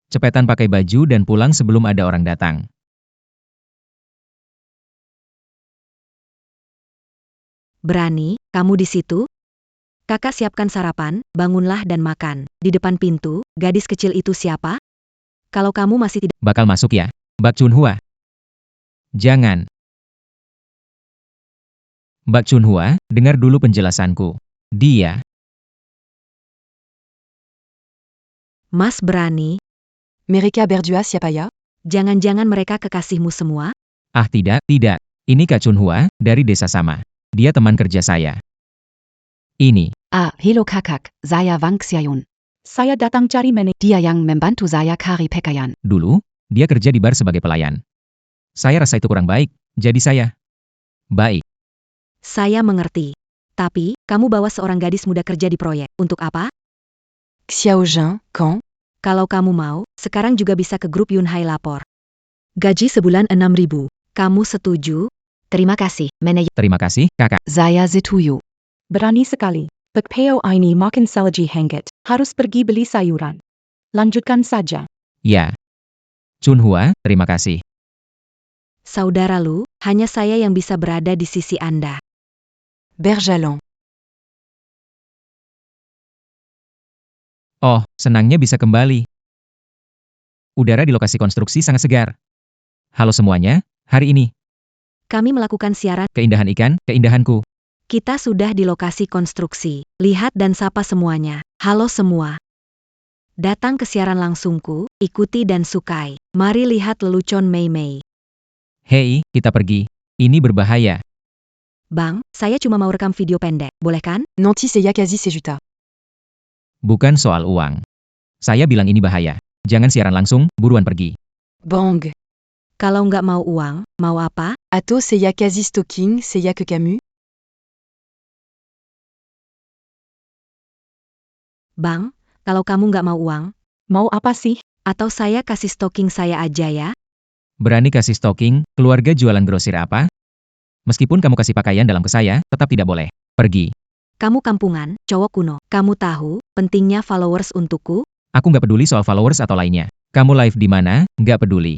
Cepetan pakai baju dan pulang sebelum ada orang datang. Berani, kamu di situ? Kakak siapkan sarapan, bangunlah dan makan. Di depan pintu, gadis kecil itu siapa? Kalau kamu masih tidak... Bakal masuk ya? Bak Chunhua. Jangan. Bak Chunhua, dengar dulu penjelasanku. Dia. Mas berani? Mereka berdua siapa ya? Jangan-jangan mereka kekasihmu semua? Ah tidak, tidak. Ini Kak Chunhua, dari desa sama. Dia teman kerja saya. Ini. Ah, hello kakak, saya Wang Xiaoyun. Saya datang cari manajer. Dia yang membantu saya cari pakaian. Dulu, dia kerja di bar sebagai pelayan. Saya rasa itu kurang baik, jadi saya. Baik. Saya mengerti. Tapi, kamu bawa seorang gadis muda kerja di proyek. Untuk apa? Xiaojun, quand? Kalau kamu mau, sekarang juga bisa ke grup Yunhai lapor. Gaji sebulan 6.000. Kamu setuju? Terima kasih, manajer. Terima kasih, kakak. Saya setuju. Berani sekali. Pekpeo ini makin salji hangat. Harus pergi beli sayuran. Lanjutkan saja. Ya. Chunhua, terima kasih. Saudara Lu, hanya saya yang bisa berada di sisi Anda. Berjalan. Oh, senangnya bisa kembali. Udara di lokasi konstruksi sangat segar. Halo semuanya, hari ini, Kami melakukan siaran. keindahan ikan, keindahanku. Kita sudah di lokasi konstruksi. Lihat dan sapa semuanya. Halo semua. Datang ke siaran langsungku, ikuti dan sukai. Mari lihat lelucon Mei Mei. Hei, kita pergi. Ini berbahaya. Bang, saya cuma mau rekam video pendek, boleh kan? Nanti saya kasih sejuta. Bukan soal uang. Saya bilang ini bahaya. Jangan siaran langsung, buruan pergi. Bang. Kalau nggak mau uang, mau apa? Atau saya kasih stalking, saya ke kamu? Bang, kalau kamu nggak mau uang, Mau apa sih? atau saya kasih stocking saya aja ya? Berani kasih stocking, keluarga jualan grosir apa? Meskipun kamu kasih pakaian dalam ke saya, tetap tidak boleh. Pergi. Kamu kampungan, cowok kuno. Kamu tahu, pentingnya followers untukku? Aku nggak peduli soal followers atau lainnya. Kamu live di mana, nggak peduli.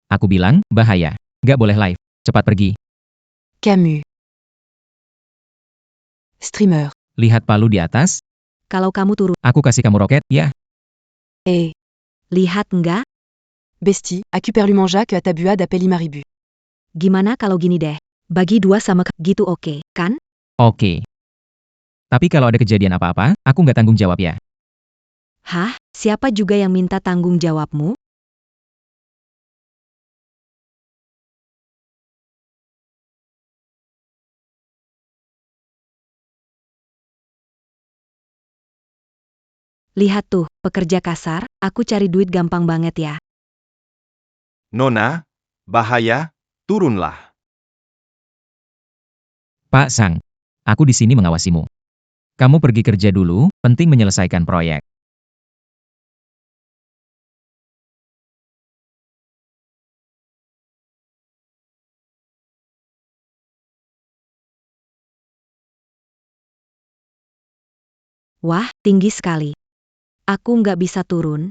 Aku bilang, bahaya. Nggak boleh live. Cepat pergi. Camus. Streamer. Lihat palu di atas, Kalau kamu turun, aku kasih kamu roket, ya. Et. lihat nggak? Bestie, aku perlu manger que à ta buade appelle Maribu. Gimana kalau gini deh? Bagi 2 sama gitu oke, kan? Oke. Tapi kalau ada kejadian apa-apa, aku nggak tanggung jawab ya. Hah? Siapa juga yang minta tanggung jawabmu? Lihat tuh, pekerja kasar, aku cari duit gampang banget ya. Nona, bahaya, turunlah. Pak Sang, aku di sini mengawasimu. Kamu pergi kerja dulu, penting menyelesaikan proyek. Wah, tinggi sekali. Aku nggak bisa turun.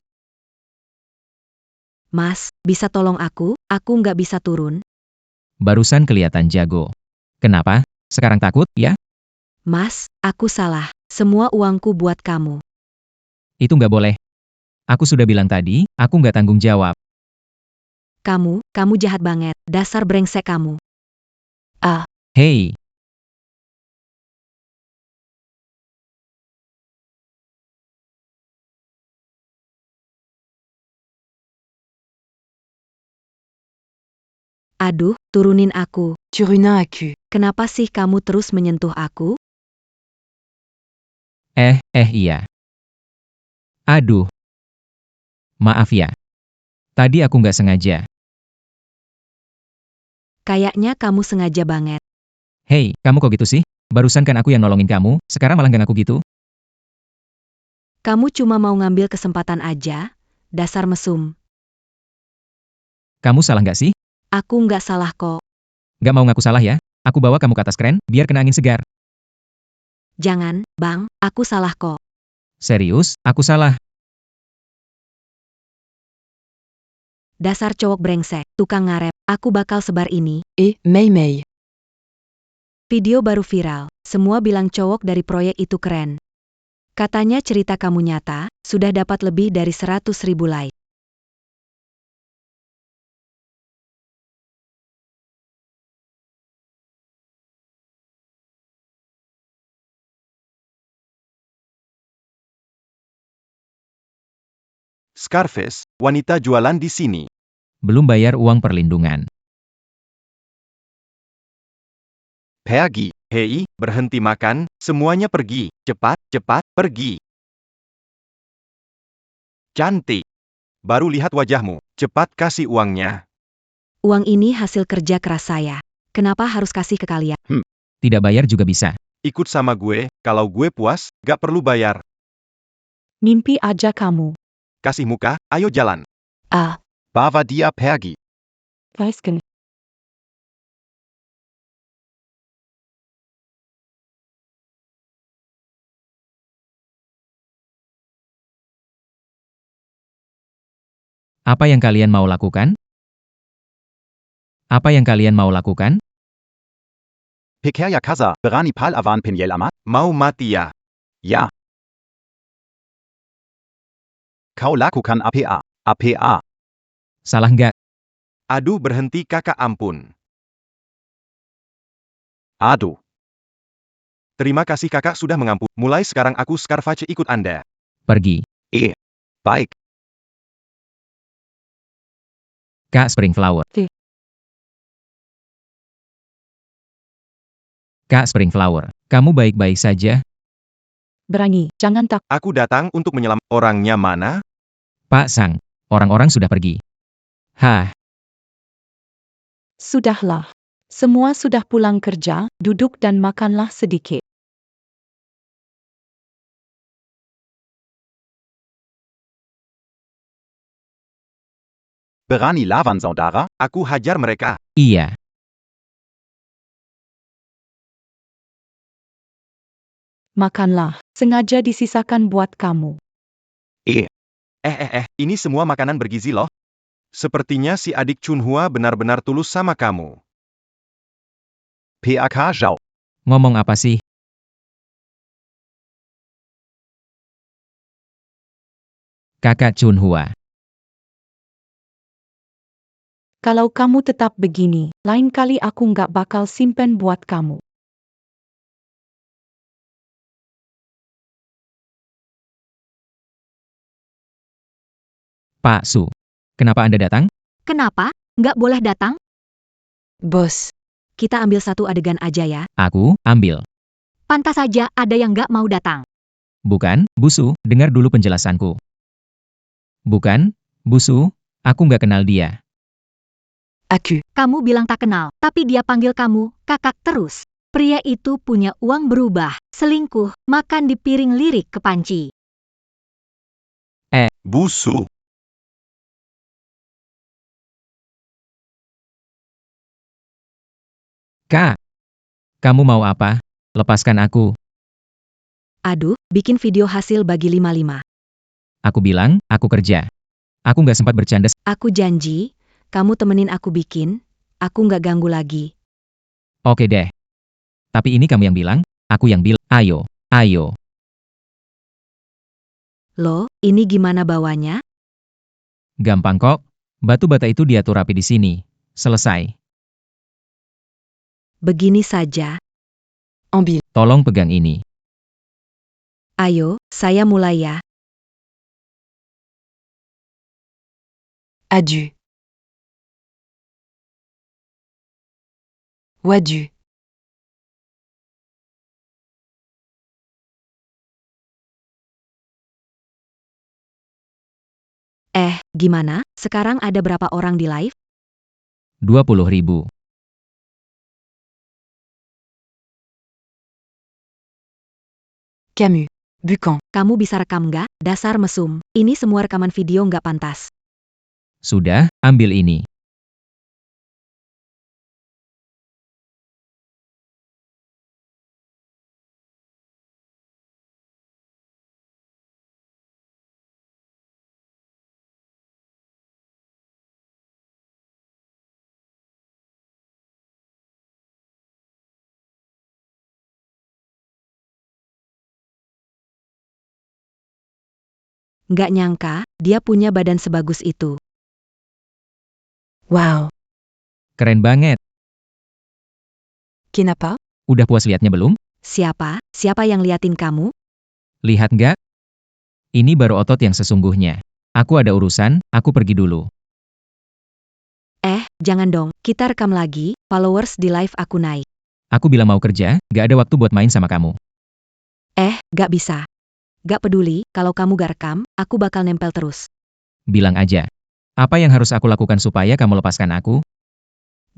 Mas, bisa tolong aku? Aku nggak bisa turun. Barusan kelihatan jago. Kenapa? Sekarang takut, ya? Mas, aku salah. Semua uangku buat kamu. Itu nggak boleh. Aku sudah bilang tadi, aku nggak tanggung jawab. Kamu jahat banget. Dasar brengsek kamu. Ah. Hei, Aduh, turunin aku. Turunin aku. Kenapa sih kamu terus menyentuh aku? iya. Aduh. Maaf ya. Tadi aku nggak sengaja. Kayaknya kamu sengaja banget. Hei, kamu kok gitu sih? Barusan kan aku yang nolongin kamu, sekarang malah nggak ngaku gitu? Kamu cuma mau ngambil kesempatan aja. Dasar mesum. Kamu salah nggak sih? Aku nggak salah kok. Nggak mau ngaku salah ya? Aku bawa kamu ke atas kren, biar kena angin segar. Jangan, Bang, aku salah kok. Serius, aku salah. Dasar cowok brengsek, tukang ngarep, aku bakal sebar ini. Mei Mei. Video baru viral, semua bilang cowok dari proyek itu keren. Katanya cerita kamu nyata, sudah dapat lebih dari 100.000 like. Scarface, wanita jualan di sini. Belum bayar uang perlindungan. Pergi. Hei, berhenti makan, semuanya pergi. Cepat, cepat, pergi. Cantik. Baru lihat wajahmu, cepat kasih uangnya. Uang ini hasil kerja keras saya. Kenapa harus kasih ke kalian? Tidak bayar juga bisa. Ikut sama gue, kalau gue puas, gak perlu bayar. Mimpi aja kamu. Kasih muka, ayo jalan. Bawa dia pergi. Weisgen. Apa yang kalian mau lakukan? Apa yang kalian mau lakukan? Pekerja Kaza, berani pal avan penyel amat? Mau mati ya? Ya. Kau lakukan APA. APA. Salah nggak? Aduh berhenti kakak ampun. Aduh. Terima kasih kakak sudah mengampuni. Mulai sekarang aku Scarface ikut Anda. Pergi. Baik. Kak Springflower. Kak Springflower, kamu baik-baik saja? Berani, jangan tak. Aku datang untuk menyelamatkan. Orangnya mana? Pak Sang, orang-orang sudah pergi. Hah, Sudahlah. Semua sudah pulang kerja, duduk dan makanlah sedikit. Berani lawan saudara? Aku hajar mereka. iya. Makanlah, sengaja disisakan buat kamu. Ini semua makanan bergizi loh. Sepertinya si adik Chunhua benar-benar tulus sama kamu. PAK Zhao. Ngomong apa sih? Kakak Chunhua. Kalau kamu tetap begini, lain kali aku nggak bakal simpen buat kamu. Pak Su, kenapa Anda datang? Kenapa? Nggak boleh datang? Boss. Kita ambil satu adegan aja ya. Aku, ambil. Pantas saja ada yang nggak mau datang. Bukan, Busu, dengar dulu penjelasanku. Bukan, Busu, aku nggak kenal dia. Aku. Kamu bilang tak kenal, tapi dia panggil kamu kakak terus. Pria itu punya uang berubah, selingkuh, makan di piring lirik ke panci. Busu. Kak, kamu mau apa? Lepaskan aku. Aduh, bikin video hasil bagi 5-5. Aku bilang, aku kerja. Aku nggak sempat bercanda. Aku janji, kamu temenin aku bikin, aku nggak ganggu lagi. Oke deh. Tapi ini kamu yang bilang, aku yang bilang. Ayo, ayo. Loh, ini gimana bawanya? Gampang kok. Batu bata itu diatur rapi di sini. Selesai. Begini saja. Ambil. Tolong pegang ini. Ayo, saya mulai ya. Adieu. Wadieu. Gimana? Sekarang ada berapa orang di live? 20.000. Camus. Bucan. Kamu bisa rekam nggak? Dasar mesum. Ini semua rekaman video nggak pantas. Sudah, ambil ini. Nggak nyangka, dia punya badan sebagus itu. Wow. Keren banget. Kenapa? Udah puas liatnya belum? Siapa? Siapa yang liatin kamu? Lihat nggak? Ini baru otot yang sesungguhnya. Aku ada urusan, aku pergi dulu. Jangan dong, kita rekam lagi, followers di live aku naik. Aku bilang mau kerja, nggak ada waktu buat main sama kamu. Gak bisa. Gak peduli, kalau kamu gak rekam, aku bakal nempel terus. Bilang aja. Apa yang harus aku lakukan supaya kamu lepaskan aku?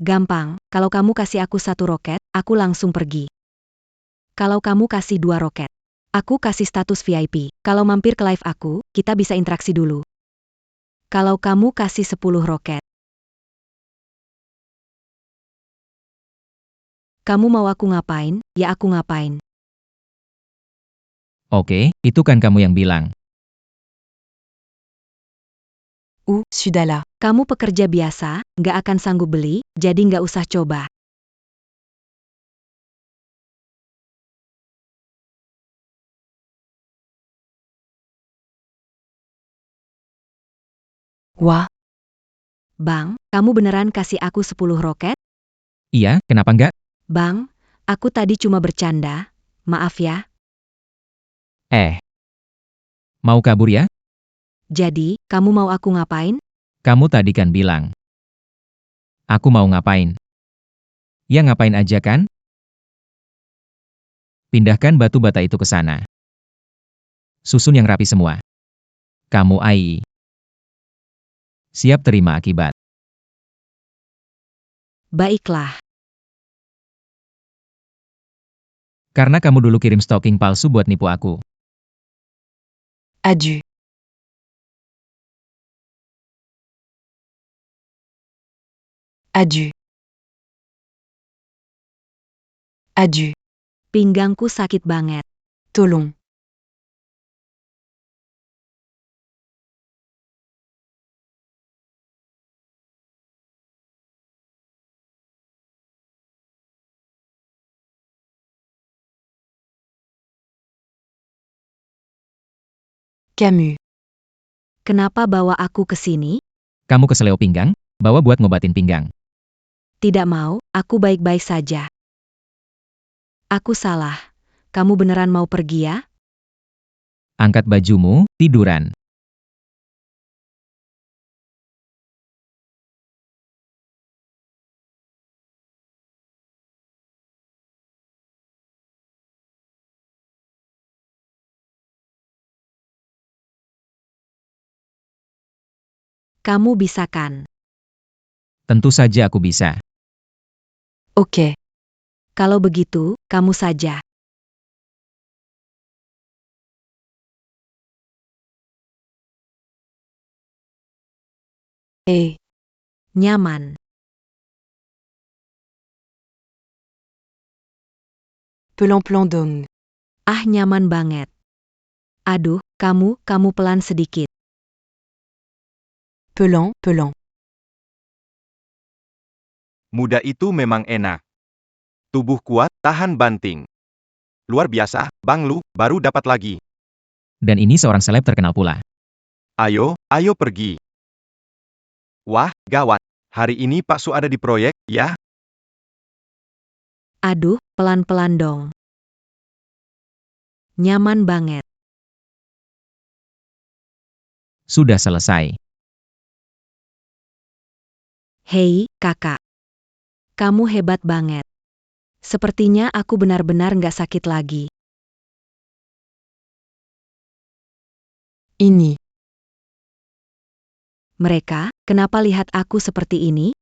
Gampang, kalau kamu kasih aku 1 roket, aku langsung pergi. Kalau kamu kasih 2 roket, aku kasih status VIP. Kalau mampir ke live aku, kita bisa interaksi dulu. Kalau kamu kasih 10 roket, kamu mau aku ngapain, ya aku ngapain. Oke, itu kan kamu yang bilang. Sudala. Kamu pekerja biasa, nggak akan sanggup beli, jadi nggak usah coba. Wah. Bang, kamu beneran kasih aku 10 roket? Iya, kenapa nggak? Bang, aku tadi cuma bercanda. Maaf ya. Mau kabur ya? Jadi, kamu mau aku ngapain? Kamu tadi kan bilang. Aku mau ngapain? Ya ngapain aja kan? Pindahkan batu bata itu ke sana. Susun yang rapi semua. Kamu AI. Siap terima akibat. Baiklah. Karena kamu dulu kirim stocking palsu buat nipu aku. Adieu. Adieu. Adieu. Pinggangku sakit banget. Tolong. Camus. Kenapa bawa aku ke sini? Kamu keseleo pinggang? Bawa buat ngobatin pinggang. Tidak mau, aku baik-baik saja. Aku salah. Kamu beneran mau pergi ya? Angkat bajumu, tiduran. Kamu bisa kan? Tentu saja aku bisa. Ok. Kalau begitu, kamu saja. Nyaman. Pelan-pelan dong. Nyaman banget. Aduh, kamu pelan sedikit. Pelan. Muda itu memang enak. Tubuh kuat, tahan banting. Luar biasa, Bang Lu, baru dapat lagi. Dan ini seorang seleb terkenal pula. Ayo pergi. Wah, gawat. Hari ini Pak Su ada di proyek, ya? Aduh, pelan-pelan dong. Nyaman banget. Sudah selesai. Hei, kakak. Kamu hebat banget. Sepertinya aku benar-benar nggak sakit lagi. Ini. Mereka, kenapa lihat aku seperti ini?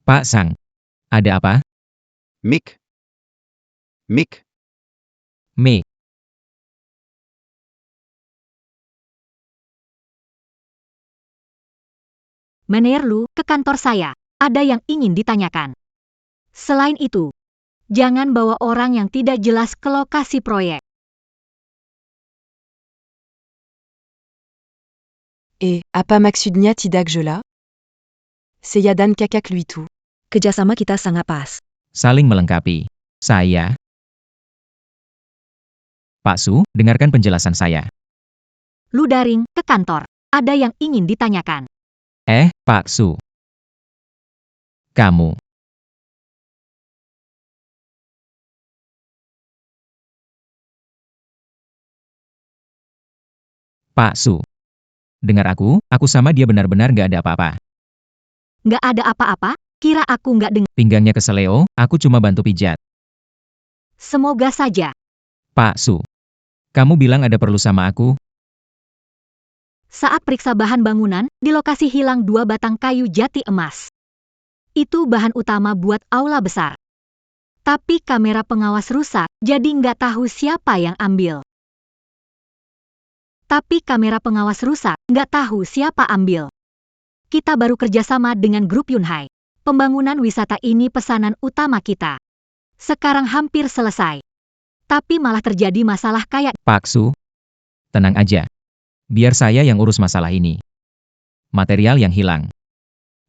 Pak Sang. Ada apa? Mick. Me. Manajer Lu, ke kantor saya. Ada yang ingin ditanyakan. Selain itu, jangan bawa orang yang tidak jelas ke lokasi proyek. Apa maksudnya tidak jelas? Saya dan kakak lui tout. Kerjasama kita sangat pas. Saling melengkapi. Saya. Pak Su, dengarkan penjelasan saya. Lu daring ke kantor. Ada yang ingin ditanyakan. Pak Su. Kamu. Pak Su. Dengar aku sama dia benar-benar gak ada apa-apa. Nggak ada apa-apa? Kira aku nggak dengar. Pinggangnya keseleo, aku cuma bantu pijat. Semoga saja. Pak Su. Kamu bilang ada perlu sama aku? Saat periksa bahan bangunan, di lokasi hilang 2 batang kayu jati emas. Itu bahan utama buat aula besar. Tapi kamera pengawas rusak, jadi nggak tahu siapa yang ambil. Kita baru kerjasama dengan grup Yunhai. Pembangunan wisata ini pesanan utama kita. Sekarang hampir selesai. Tapi malah terjadi masalah kayak... Pak Su. Tenang aja. Biar saya yang urus masalah ini. Material yang hilang.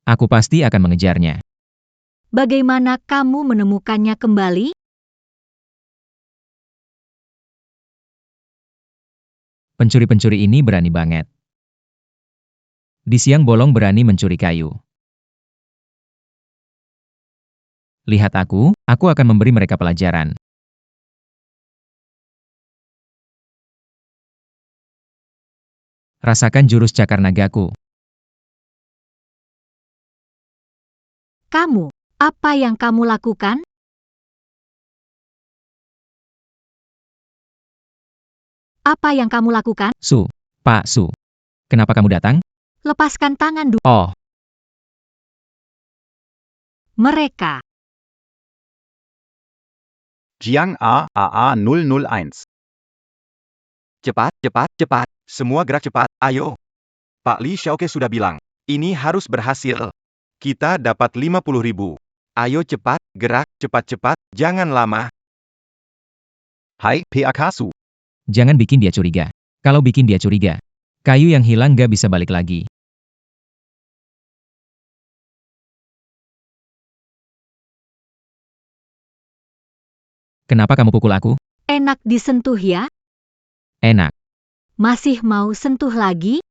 Aku pasti akan mengejarnya. Bagaimana kamu menemukannya kembali? Pencuri-pencuri ini berani banget. Di siang bolong berani mencuri kayu. Lihat aku akan memberi mereka pelajaran. Rasakan jurus cakar nagaku. Kamu, apa yang kamu lakukan? Su, Pak Su. Kenapa kamu datang? Lepaskan tangan dulu. Oh, Mereka. Jiang AA 001. Cepat, cepat, cepat. Semua gerak cepat, ayo. Pak Li Xiaoke sudah bilang, ini harus berhasil. Kita dapat 50.000. Ayo cepat, gerak, cepat-cepat, jangan lama. Hai, PAK Su. jangan bikin dia curiga. Kalau bikin dia curiga, kayu yang hilang gak bisa balik lagi. Kenapa kamu pukul aku? Enak disentuh ya? Enak. Masih mau sentuh lagi?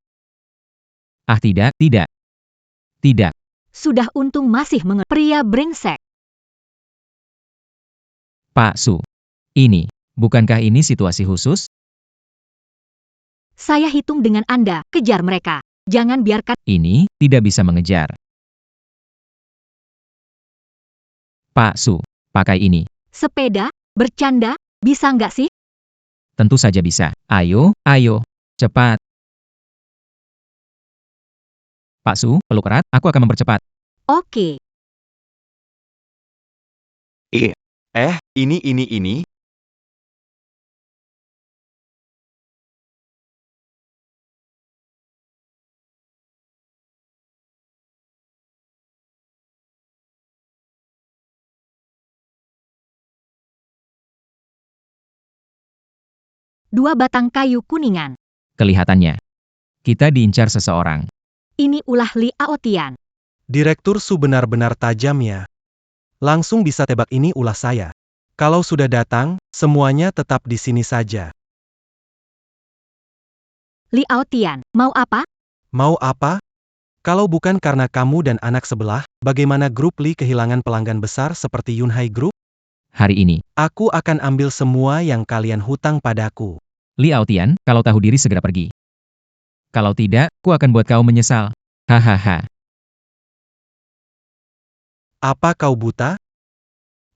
Ah tidak, tidak. Tidak. Sudah untung masih mengerti. Pria brengsek. Pak Su. Ini, bukankah ini situasi khusus? Saya hitung dengan Anda, kejar mereka. Jangan biarkan... Ini, tidak bisa mengejar. Pak Su, pakai ini. Sepeda, bercanda, bisa nggak sih? Tentu saja bisa. Ayo, ayo, cepat. Pak Su, peluk erat, aku akan mempercepat. Oke. Ini. Dua batang kayu kuningan. Kelihatannya, kita diincar seseorang. Ini ulah Li Aotian. Direktur Su benar-benar tajam ya. Langsung bisa tebak ini ulah saya. Kalau sudah datang, semuanya tetap di sini saja. Li Aotian, mau apa? Mau apa? Kalau bukan karena kamu dan anak sebelah, bagaimana grup Li kehilangan pelanggan besar seperti Yunhai Group? Hari ini, Aku akan ambil semua yang kalian hutang padaku. Li Aotian, kalau tahu diri segera pergi. Kalau tidak, ku akan buat kau menyesal. Hahaha. Apa kau buta?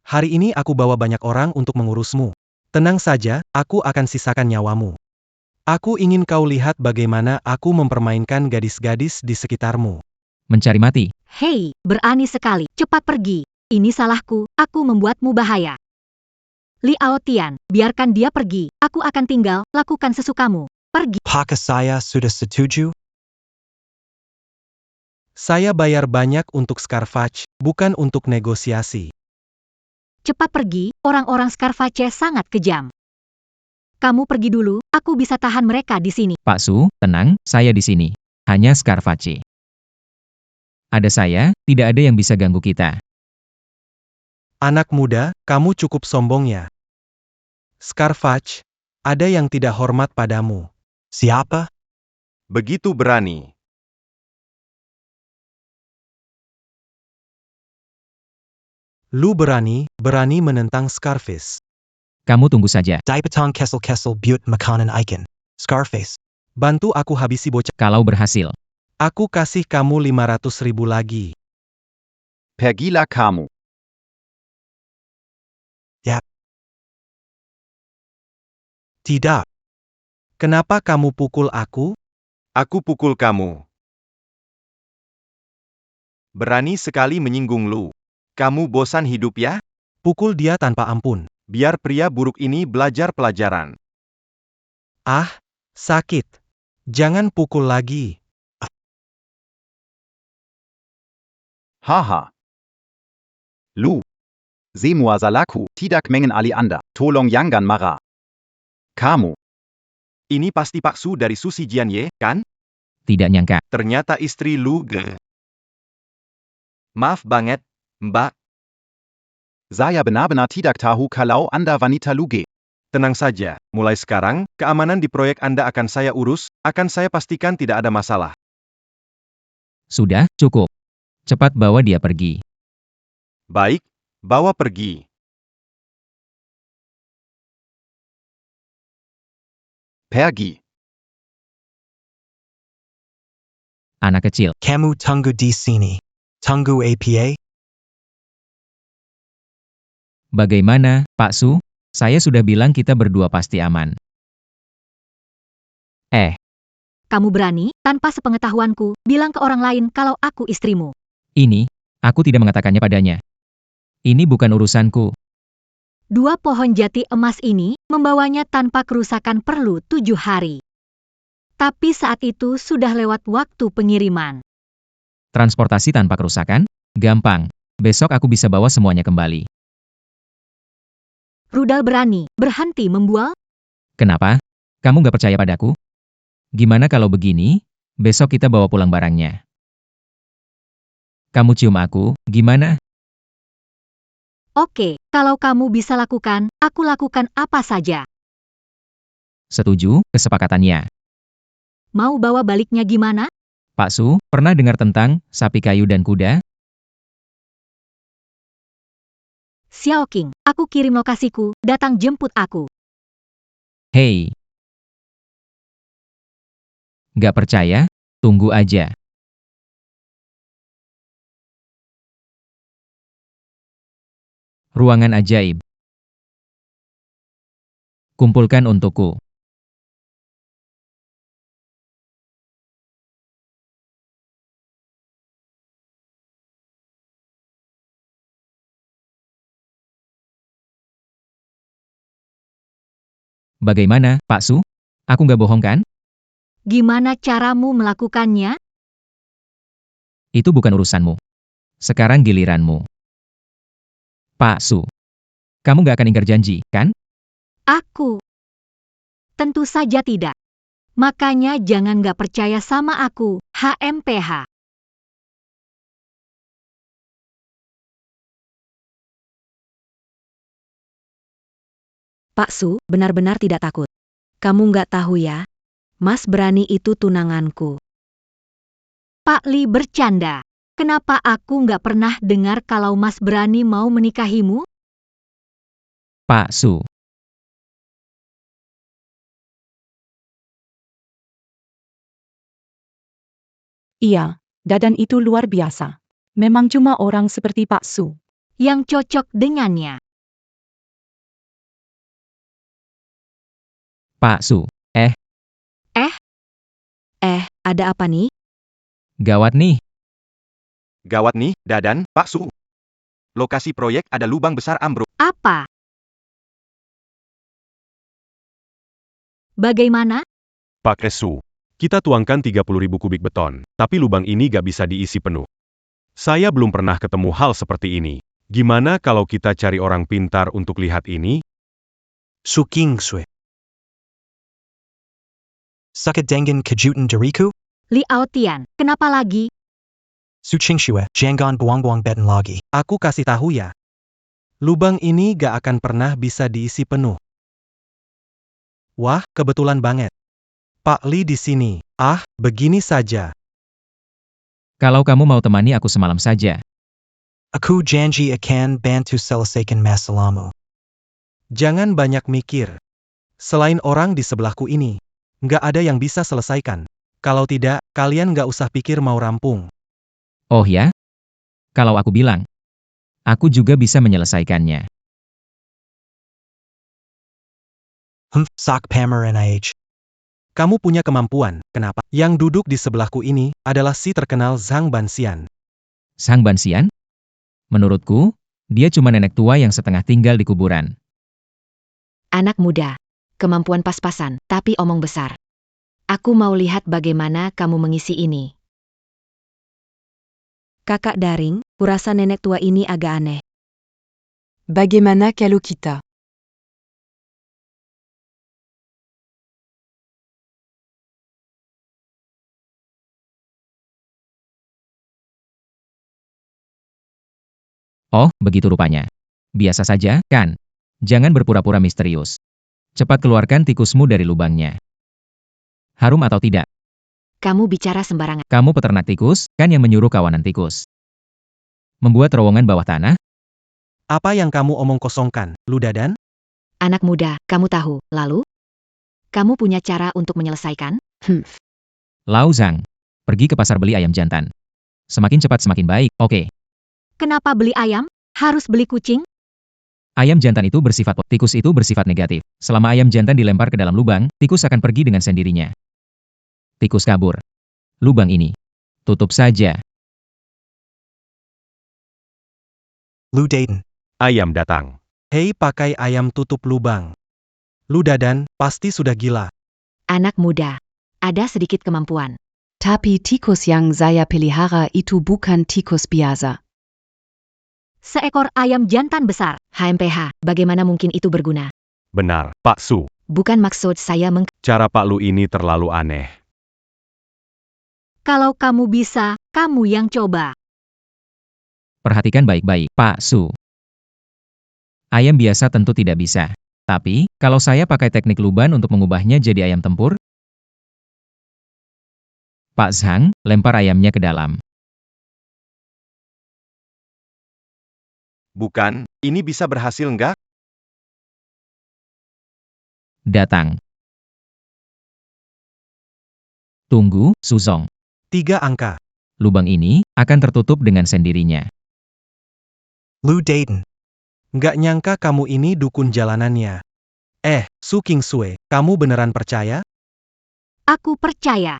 Hari ini aku bawa banyak orang untuk mengurusmu. Tenang saja, aku akan sisakan nyawamu. Aku ingin kau lihat bagaimana aku mempermainkan gadis-gadis di sekitarmu. Mencari mati. Hei, berani sekali. Cepat pergi. Ini salahku, aku membuatmu bahaya. Li Aotian, biarkan dia pergi. Aku akan tinggal, lakukan sesukamu. Pergi. Apakah saya sudah setuju? Saya bayar banyak untuk Scarface, bukan untuk negosiasi. Cepat pergi, orang-orang Scarface sangat kejam. Kamu pergi dulu, aku bisa tahan mereka di sini. Pak Su, tenang, saya di sini. Hanya Scarface. Ada saya, tidak ada yang bisa ganggu kita. Anak muda, kamu cukup sombong ya. Scarface, ada yang tidak hormat padamu. Siapa? Begitu berani. Lu berani menentang Scarface. Kamu tunggu saja. Dipatong Kessel Butte Makanan Icon. Scarface. Bantu aku habisi bocah. Kalau berhasil, Aku kasih kamu 500.000 lagi. Pergilah kamu. Tidak. Kenapa kamu pukul aku? Aku pukul kamu. Berani sekali menyinggung Lu. Kamu bosan hidup ya? Pukul dia tanpa ampun. Biar pria buruk ini belajar pelajaran. Ah, sakit. Jangan pukul lagi. Haha. Lu. Semua salahku, tidak mengen ali Anda. Tolong jangan marah. Kamu. Ini pasti Pak Su dari Susi Jianye, kan? tidak nyangka. Ternyata istri Lu. Maaf banget, Mbak. Saya benar-benar tidak tahu kalau Anda wanita luge. Tenang saja, mulai sekarang, keamanan di proyek Anda akan saya urus, akan saya pastikan tidak ada masalah. Sudah, cukup. Cepat bawa dia pergi. Baik, bawa pergi. Pergi. Anak kecil. Kamu tunggu di sini. Tunggu APA? Bagaimana, Pak Su? Saya sudah bilang kita berdua pasti aman. Kamu berani, tanpa sepengetahuanku, bilang ke orang lain kalau aku istrimu. Ini, aku tidak mengatakannya padanya. Ini bukan urusanku. 2 pohon jati emas ini membawanya tanpa kerusakan perlu 7 hari. Tapi saat itu sudah lewat waktu pengiriman. Transportasi tanpa kerusakan? Gampang. Besok aku bisa bawa semuanya kembali. Rudal berani, berhenti membual? Kenapa? Kamu gak percaya padaku? Gimana kalau begini? Besok kita bawa pulang barangnya. Kamu cium aku, gimana? Oke, kalau kamu bisa lakukan, aku lakukan apa saja. Setuju, kesepakatannya. Mau bawa baliknya gimana? Pak Su, pernah dengar tentang sapi kayu dan kuda? Xiaoqing, aku kirim lokasiku, datang jemput aku. Hei. Gak percaya? Tunggu aja. Ruangan ajaib. Kumpulkan untukku. Bagaimana, Pak Su? Aku nggak bohong kan? Gimana caramu melakukannya? Itu bukan urusanmu. Sekarang giliranmu. Pak Su. Kamu nggak akan ingkar janji, kan? Aku. Tentu saja tidak. Makanya jangan nggak percaya sama aku, HMPH. Pak Su, benar-benar tidak takut. Kamu nggak tahu ya? Mas Berani itu tunanganku. Pak Li bercanda. Kenapa aku nggak pernah dengar kalau Mas Berani mau menikahimu? Pak Su. Iya, Dadan itu luar biasa. Memang cuma orang seperti Pak Su yang cocok dengannya. Pak Su. Ada apa nih? Gawat nih. Gawat nih, Dadan, Pak Su. Lokasi proyek ada lubang besar ambruk. Apa? Bagaimana? Pak Su. Kita tuangkan 30.000 kubik beton, tapi lubang ini gak bisa diisi penuh. Saya belum pernah ketemu hal seperti ini. Gimana kalau kita cari orang pintar untuk lihat ini? Suking Sue. Sukadengan Kajutan Dariku? Li Aotian, kenapa lagi? Suching Shue, Jangon Buang Beten Lagi. Aku kasih tahu ya. Lubang ini gak akan pernah bisa diisi penuh. Wah, kebetulan banget. Pak Li di sini. Ah, begini saja. Kalau kamu mau temani aku semalam saja. Aku janji akan bantu selesaikan masalahmu. Jangan banyak mikir. Selain orang di sebelahku ini, nggak ada yang bisa selesaikan. Kalau tidak, kalian nggak usah pikir mau rampung. Oh ya? Kalau aku bilang, aku juga bisa menyelesaikannya. Sak pamer NIH. Kamu punya kemampuan, kenapa? Yang duduk di sebelahku ini adalah si terkenal Zhang Banxian. Sang Banxian? Menurutku, dia cuma nenek tua yang setengah tinggal di kuburan. Anak muda. Kemampuan pas-pasan, tapi omong besar. Aku mau lihat bagaimana kamu mengisi ini. Kakak Daring, kurasa nenek tua ini agak aneh. Bagaimana kalau kita? Oh, begitu rupanya. Biasa saja, kan? Jangan berpura-pura misterius. Cepat keluarkan tikusmu dari lubangnya. Harum atau tidak? Kamu bicara sembarangan. Kamu peternak tikus, kan yang menyuruh kawanan tikus. Membuat terowongan bawah tanah? Apa yang kamu omong kosongkan, Ludadan? Anak muda, kamu tahu, lalu? Kamu punya cara untuk menyelesaikan? Lao Zhang, pergi ke pasar beli ayam jantan. Semakin cepat semakin baik, oke. Kenapa beli ayam? Harus beli kucing? Ayam jantan itu bersifat tikus itu bersifat negatif. Selama ayam jantan dilempar ke dalam lubang, tikus akan pergi dengan sendirinya. Tikus kabur. Lubang ini. Tutup saja. Lu Dayton. Ayam datang. Hei, pakai ayam tutup lubang. Ludadan, pasti sudah gila. Anak muda. Ada sedikit kemampuan. Tapi tikus yang saya pelihara itu bukan tikus biasa. Seekor ayam jantan besar. HMPH, bagaimana mungkin itu berguna? Benar, Pak Su. Bukan maksud saya Cara Pak Lu ini terlalu aneh. Kalau kamu bisa, kamu yang coba. Perhatikan baik-baik, Pak Su. Ayam biasa tentu tidak bisa. Tapi, kalau saya pakai teknik luban untuk mengubahnya jadi ayam tempur? Pak Zhang, lempar ayamnya ke dalam. Bukan, ini bisa berhasil nggak? Datang. Tunggu, Suzong. 3 angka. Lubang ini akan tertutup dengan sendirinya. Lu Dayton. Nggak nyangka kamu ini dukun jalanannya. Su Kingsue, kamu beneran percaya? Aku percaya.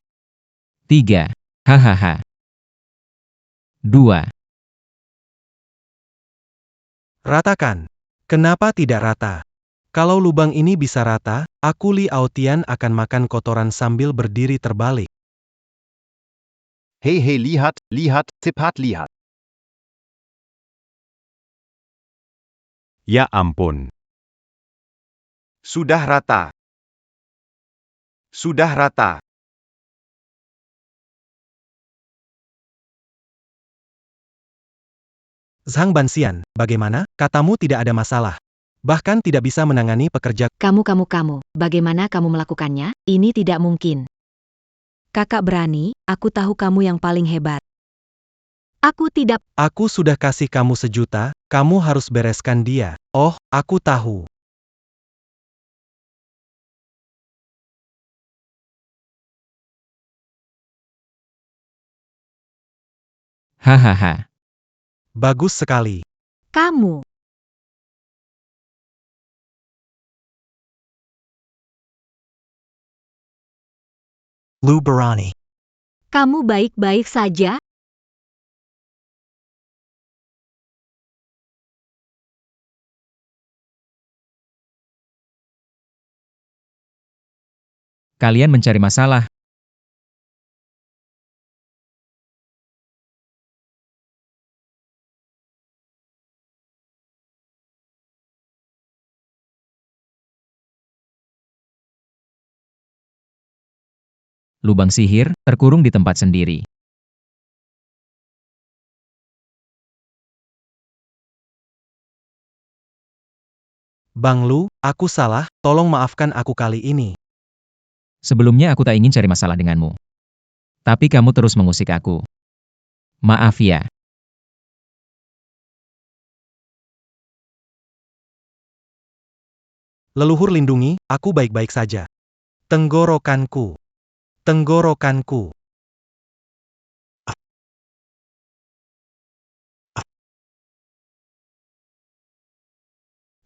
3. Hahaha. 2. Ratakan. Kenapa tidak rata? Kalau lubang ini bisa rata, aku Li Aotian akan makan kotoran sambil berdiri terbalik. Hei lihat, cepat lihat. Ya ampun. Sudah rata. Sudah rata. Zhang Banxian, bagaimana? Katamu tidak ada masalah. Bahkan tidak bisa menangani pekerja. Kamu, bagaimana kamu melakukannya? Ini tidak mungkin. Kakak berani, aku tahu kamu yang paling hebat. Aku tidak. Aku sudah kasih kamu 1 juta, kamu harus bereskan dia. Oh, aku tahu. Hahaha. Bagus sekali. Kamu. Lu Barani. Kamu baik-baik saja? Kalian mencari masalah. Lubang sihir terkurung di tempat sendiri. Bang Lu, aku salah, tolong maafkan aku kali ini. Sebelumnya aku tak ingin cari masalah denganmu. Tapi kamu terus mengusik aku. Maaf ya. Leluhur lindungi, aku baik-baik saja. Tenggorokanku. Tenggorokanku.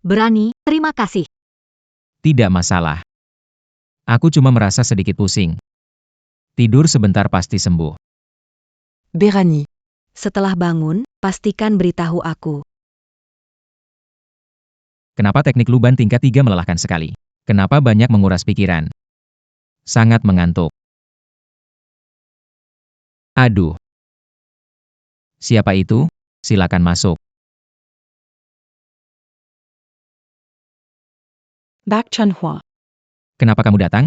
Berani, terima kasih. Tidak masalah. Aku cuma merasa sedikit pusing. Tidur sebentar pasti sembuh. Berani. Setelah bangun, pastikan beritahu aku. Kenapa teknik Luban tingkat 3 melelahkan sekali? Kenapa banyak menguras pikiran? Sangat mengantuk. Aduh. Siapa itu? Silakan masuk. Bak Chunhua. Kenapa kamu datang?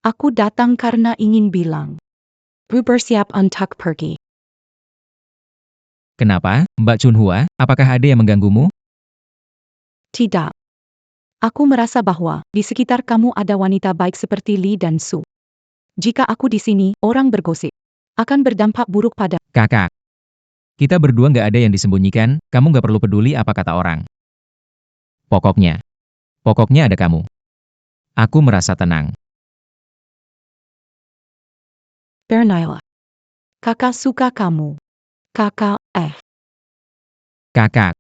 Aku datang karena ingin bilang. Bu bersiap untuk pergi. Kenapa, Mbak Chunhua? Apakah ada yang mengganggumu? Tidak. Aku merasa bahwa di sekitar kamu ada wanita baik seperti Li dan Su. Jika aku di sini, orang bergosip. Akan berdampak buruk pada... Kakak. Kita berdua nggak ada yang disembunyikan, kamu nggak perlu peduli apa kata orang. Pokoknya ada kamu. Aku merasa tenang. Bernaila. Kakak suka kamu. Kakak, Kakak.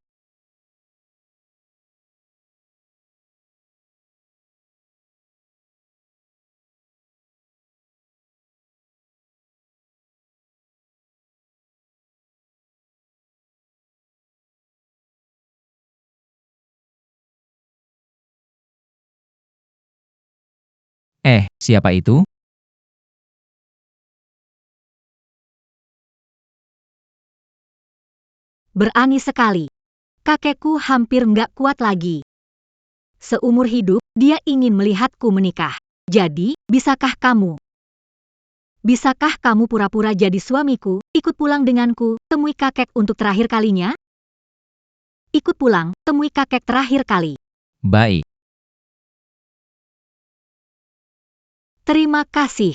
Siapa itu? Berani sekali. Kakekku hampir nggak kuat lagi. Seumur hidup, dia ingin melihatku menikah. Jadi, bisakah kamu? Bisakah kamu pura-pura jadi suamiku, ikut pulang denganku, temui kakek untuk terakhir kalinya? Ikut pulang, temui kakek terakhir kali. Baik. Terima kasih.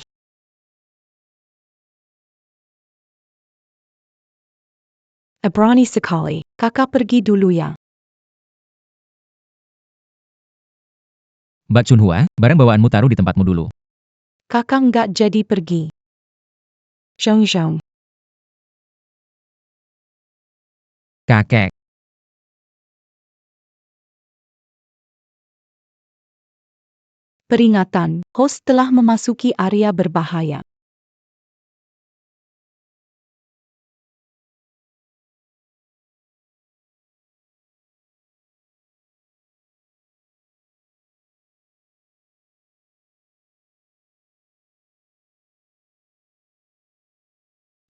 berani sekali. Kakak pergi dulu ya. Mbak Chunhua, barang bawaanmu taruh di tempatmu dulu. Kakak nggak jadi pergi. Zhong. Kakek. Peringatan, host telah memasuki area berbahaya.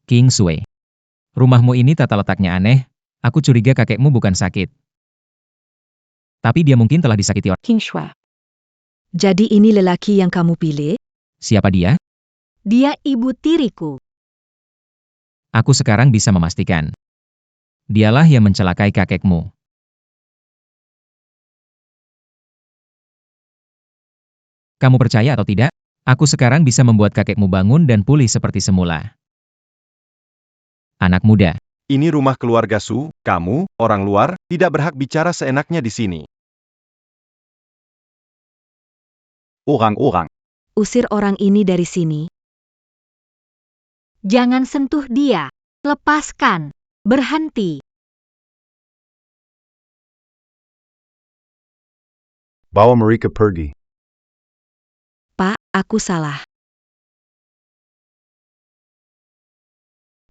King Sui. Rumahmu ini tata letaknya aneh, aku curiga kakekmu bukan sakit. Tapi dia mungkin telah disakiti orang. King Shui. Jadi ini lelaki yang kamu pilih? Siapa dia? Dia ibu tiriku. Aku sekarang bisa memastikan. Dialah yang mencelakai kakekmu. Kamu percaya atau tidak? Aku sekarang bisa membuat kakekmu bangun dan pulih seperti semula. Anak muda. Ini rumah keluarga Su, kamu, orang luar, tidak berhak bicara seenaknya di sini. Orang-orang. Usir orang ini dari sini. Jangan sentuh dia. Lepaskan. Berhenti. Bawa mereka pergi. Pak, aku salah.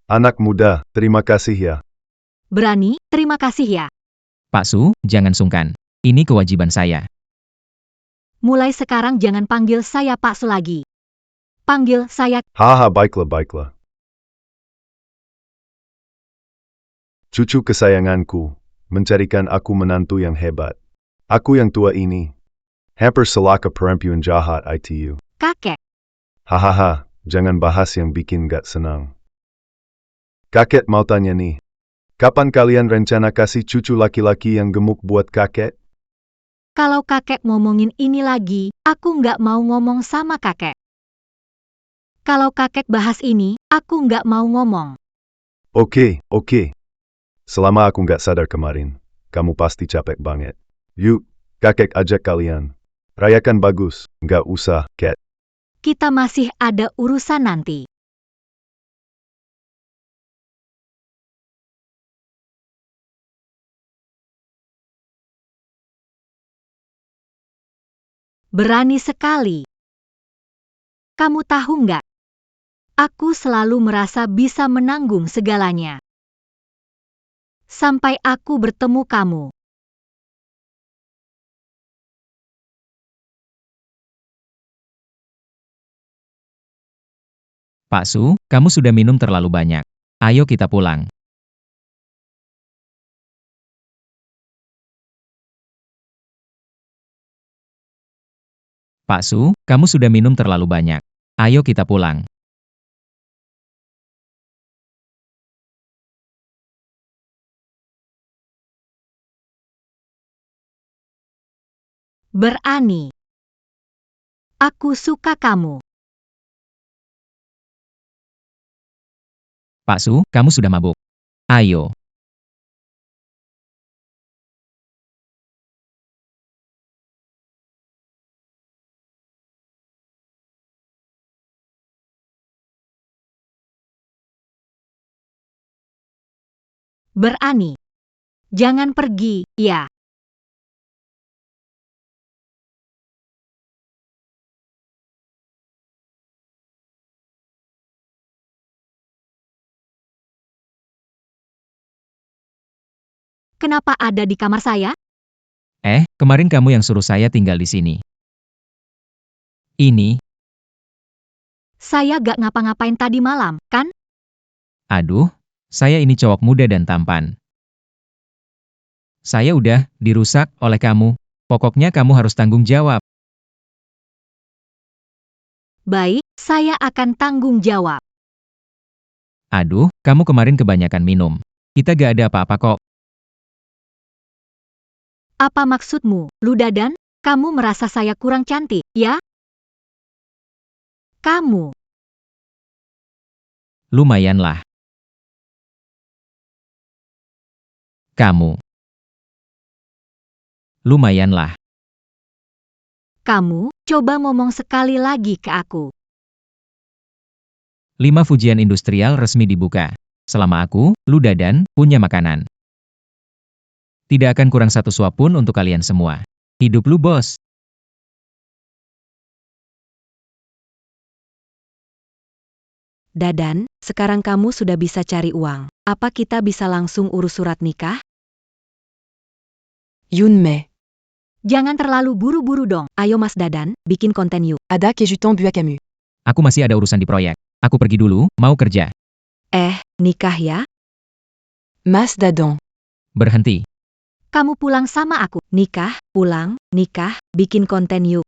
Anak muda, terima kasih ya. Berani, terima kasih ya. Pak Su, jangan sungkan. Ini kewajiban saya. Mulai sekarang jangan panggil saya Pak Su lagi. Panggil saya... Haha, baiklah. Cucu kesayanganku, mencarikan aku menantu yang hebat. Aku yang tua ini. Hampir celaka perempuan jahat itu. Kakek. Hahaha, jangan bahas yang bikin gak senang. Kakek mau tanya nih. Kapan kalian rencana kasih cucu laki-laki yang gemuk buat kakek? Kalau kakek ngomongin ini lagi, aku nggak mau ngomong sama kakek. Kalau kakek bahas ini, Aku nggak mau ngomong. Oke. Selama aku nggak sadar kemarin, kamu pasti capek banget. Yuk, kakek ajak kalian. Rayakan bagus, nggak usah, Cat. Kita masih ada urusan nanti. Berani sekali. Kamu tahu nggak? Aku selalu merasa bisa menanggung segalanya. Sampai aku bertemu kamu. Pak Su, kamu sudah minum terlalu banyak. Ayo kita pulang. Pak Su, kamu sudah minum terlalu banyak. Ayo kita pulang. Berani. Aku suka kamu. Pak Su, kamu sudah mabuk. Ayo. Berani. Jangan pergi, ya. Kenapa ada di kamar saya? Kemarin kamu yang suruh saya tinggal di sini. Ini, Saya gak ngapa-ngapain tadi malam, kan? aduh, saya ini cowok muda dan tampan. Saya udah dirusak oleh kamu. Pokoknya kamu harus tanggung jawab. Baik, saya akan tanggung jawab. Aduh, kamu kemarin kebanyakan minum. Kita gak ada apa-apa kok. Apa maksudmu, Ludadan? Kamu merasa saya kurang cantik, ya? Kamu. Lumayanlah. Kamu. Lumayanlah. Kamu, coba ngomong sekali lagi ke aku. 5 Fujian industrial resmi dibuka. Selama aku, Ludadan, punya makanan. Tidak akan kurang satu suap pun untuk kalian semua. Hidup lu, bos. Dadan, sekarang kamu sudah bisa cari uang. Apa kita bisa langsung urus surat nikah? Yunmei. Jangan terlalu buru-buru dong. Ayo Mas Dadan, bikin konten yuk. Ada kejutan buat kamu. Aku masih ada urusan di proyek. Aku pergi dulu, mau kerja. Nikah ya? Mas Dadan. Berhenti. Kamu pulang sama aku. Nikah, pulang, nikah, bikin konten yuk.